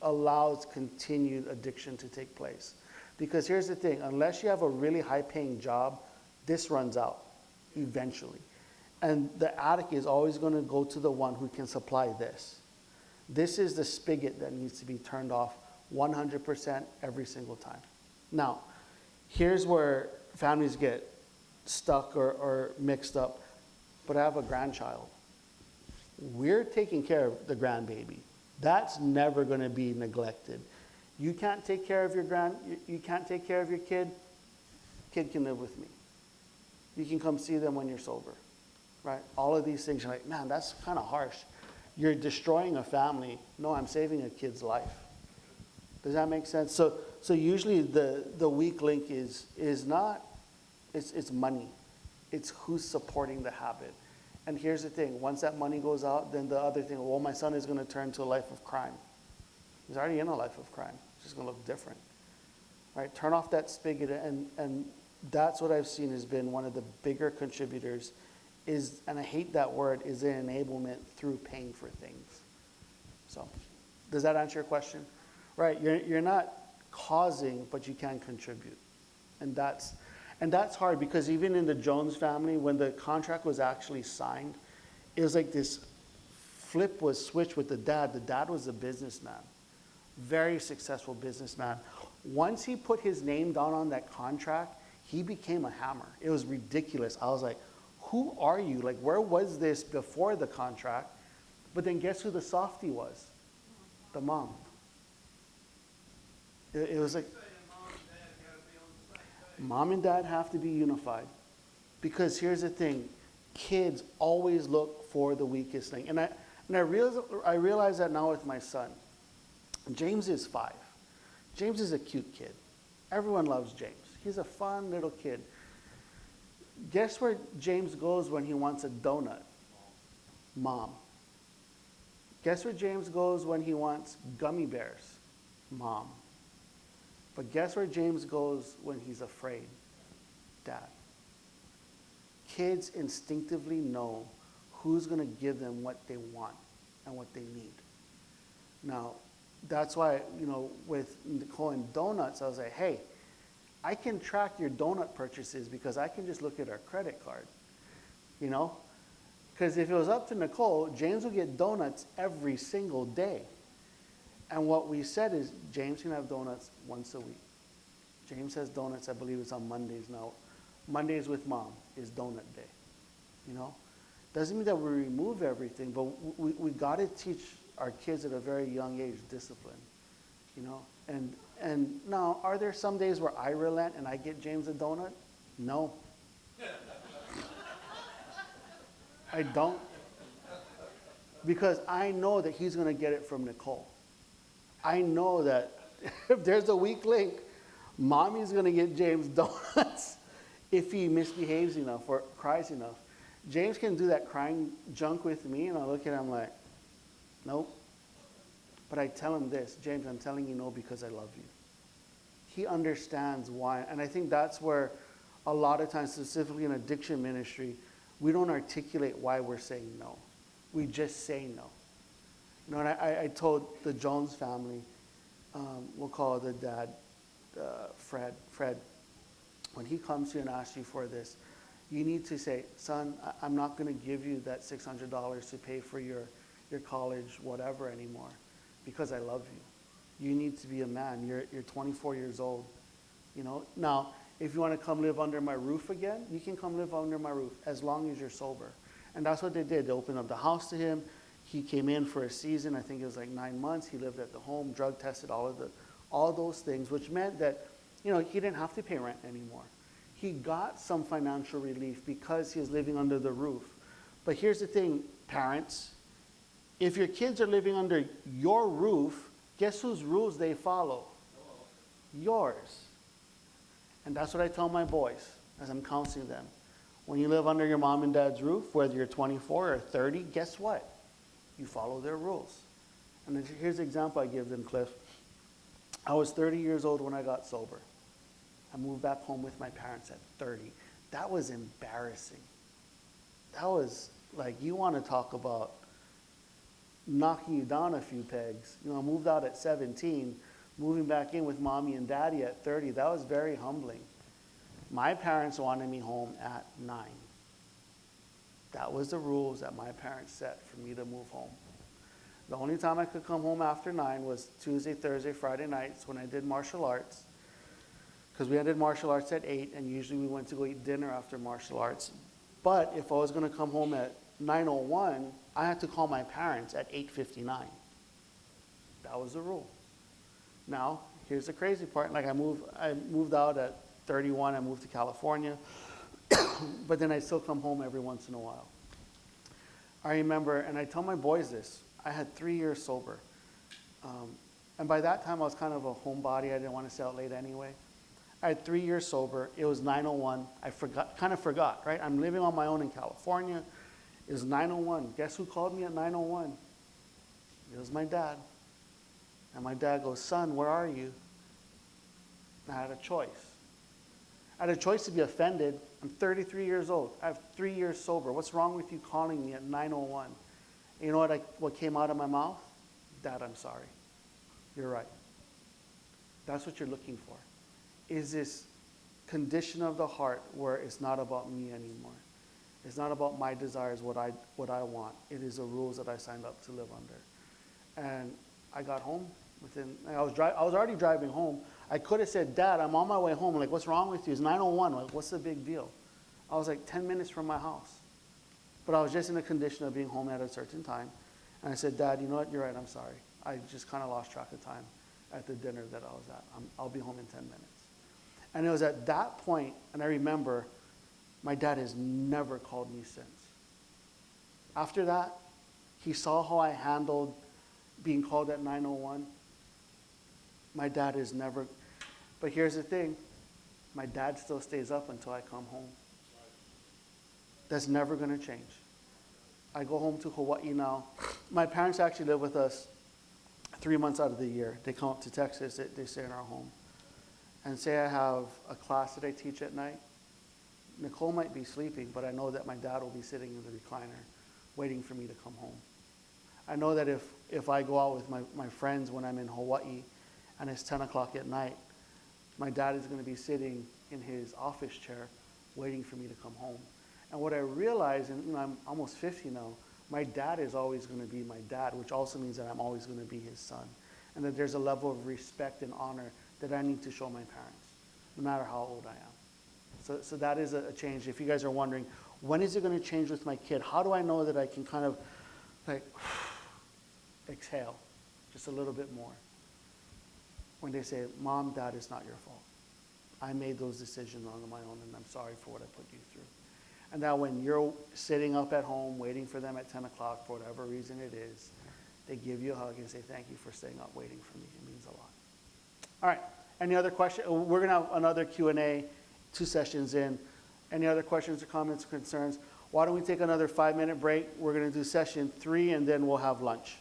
allows continued addiction to take place. Because here's the thing, unless you have a really high-paying job, this runs out eventually. And the addict is always going to go to the one who can supply this. This is the spigot that needs to be turned off 100% every single time. Now, here's where families get stuck or mixed up. But I have a grandchild. We're taking care of the grandbaby. That's never going to be neglected. You can't take care of you can't take care of your kid. Kid can live with me. You can come see them when you're sober, right? All of these things, you're like, man, that's kind of harsh. You're destroying a family. No, I'm saving a kid's life. Does that make sense? So usually the weak link is not, it's money. It's who's supporting the habit. And here's the thing, once that money goes out, then the other thing, well, my son is going to turn to a life of crime. He's already in a life of crime. It's just going to look different. Right? Turn off that spigot, and that's what I've seen has been one of the bigger contributors is, and I hate that word, is the enablement through paying for things. So, does that answer your question? Right, you're not causing, but you can contribute. And that's hard because even in the Jones family, when the contract was actually signed, it was like this flip was switched with the dad. The dad was a businessman, very successful businessman. Once he put his name down on that contract, he became a hammer. It was ridiculous. I was like, who are you? Like, where was this before the contract? But then guess who the softie was? The mom. It was like, mom and dad have to be unified. Because here's the thing, kids always look for the weakest thing. And I realize that now with my son. James is 5. James is a cute kid. Everyone loves James. He's a fun little kid. Guess where James goes when he wants a donut? Mom. Guess where James goes when he wants gummy bears? Mom. But guess where James goes when he's afraid? Dad. Kids instinctively know who's going to give them what they want and what they need. Now, that's why, with Nicole and donuts, I was like, hey, I can track your donut purchases because I can just look at our credit card, Because if it was up to Nicole, James would get donuts every single day. And what we said is, James can have donuts once a week. James has donuts, I believe it's on Mondays now. Mondays with mom is donut day, Doesn't mean that we remove everything, but we got to teach our kids at a very young age discipline, And now, are there some days where I relent and I get James a donut? No. I don't. Because I know that he's going to get it from Nicole. I know that if there's a weak link, mommy's going to get James donuts if he misbehaves enough or cries enough. James can do that crying junk with me, and I look at him like, nope. But I tell him this, James, I'm telling you no because I love you. He understands why. And I think that's where a lot of times, specifically in addiction ministry, we don't articulate why we're saying no. We just say no. And I told the Jones family, we'll call it the dad, Fred, when he comes to you and asks you for this, you need to say, son, I'm not going to give you that $600 to pay for your college, whatever anymore, because I love you. You need to be a man. You're 24 years old. Now, if you want to come live under my roof again, you can come live under my roof as long as you're sober. And that's what they did. They opened up the house to him. He came in for a season. I think it was like 9 months. He lived at the home, drug tested, all those things, which meant that, he didn't have to pay rent anymore. He got some financial relief because he was living under the roof. But here's the thing, parents. If your kids are living under your roof, guess whose rules they follow? Yours. And that's what I tell my boys as I'm counseling them. When you live under your mom and dad's roof, whether you're 24 or 30, guess what? You follow their rules. And here's the example I give them, Cliff. I was 30 years old when I got sober. I moved back home with my parents at 30. That was embarrassing. That was like, you want to talk about knocking you down a few pegs. You know, I moved out at 17, moving back in with mommy and daddy at 30. That was very humbling. My parents wanted me home at 9. That was the rules that my parents set for me to move home. The only time I could come home after 9 was Tuesday, Thursday, Friday nights when I did martial arts. Because we ended martial arts at 8, and usually we went to go eat dinner after martial arts. But if I was going to come home at 9:01, I had to call my parents at 8:59. That was the rule. Now, here's the crazy part. Like I moved out at 31, I moved to California, but then I still come home every once in a while. I remember, and I tell my boys this, I had 3 years sober. And by that time I was kind of a homebody. I didn't want to stay out late anyway. I had 3 years sober. It was 9:01. I kind of forgot, right? I'm living on my own in California. It was 9:01. Guess who called me at 9:01? It was my dad. And my dad goes, son, where are you? And I had a choice. I had a choice to be offended. I'm 33 years old. I have 3 years sober. What's wrong with you calling me at 9:01? You know what came out of my mouth? Dad, I'm sorry. You're right. That's what you're looking for. Is this condition of the heart where it's not about me anymore. It's not about my desires, what I want. It is the rules that I signed up to live under. And I got home I was already driving home. I could have said, Dad, I'm on my way home. Like, what's wrong with you? It's 9:01. Like, what's the big deal? I was like 10 minutes from my house. But I was just in a condition of being home at a certain time. And I said, Dad, you know what? You're right. I'm sorry. I just kind of lost track of time at the dinner that I was at. I'll be home in 10 minutes. And it was at that point, and I remember, my dad has never called me since. After that, he saw how I handled being called at 9:01. My dad is never, but here's the thing, my dad still stays up until I come home. That's never going to change. I go home to Hawaii now. My parents actually live with us 3 months out of the year. They come up to Texas, they stay in our home. And say I have a class that I teach at night. Nicole might be sleeping, but I know that my dad will be sitting in the recliner waiting for me to come home. I know that if I go out with my friends when I'm in Hawaii and it's 10 o'clock at night, my dad is going to be sitting in his office chair waiting for me to come home. And what I realize, and I'm almost 50 now, my dad is always going to be my dad, which also means that I'm always going to be his son. And that there's a level of respect and honor that I need to show my parents, no matter how old I am. So that is a change. If you guys are wondering, when is it going to change with my kid? How do I know that I can kind of like exhale just a little bit more? When they say, Mom, Dad, it's not your fault. I made those decisions on my own, and I'm sorry for what I put you through. And now when you're sitting up at home waiting for them at 10 o'clock, for whatever reason it is, they give you a hug and say, thank you for staying up waiting for me. It means a lot. All right. Any other questions? We're going to have another Q&A 2 sessions in. Any other questions or comments or concerns? Why don't we take another 5-minute break? We're going to do session 3, and then we'll have lunch.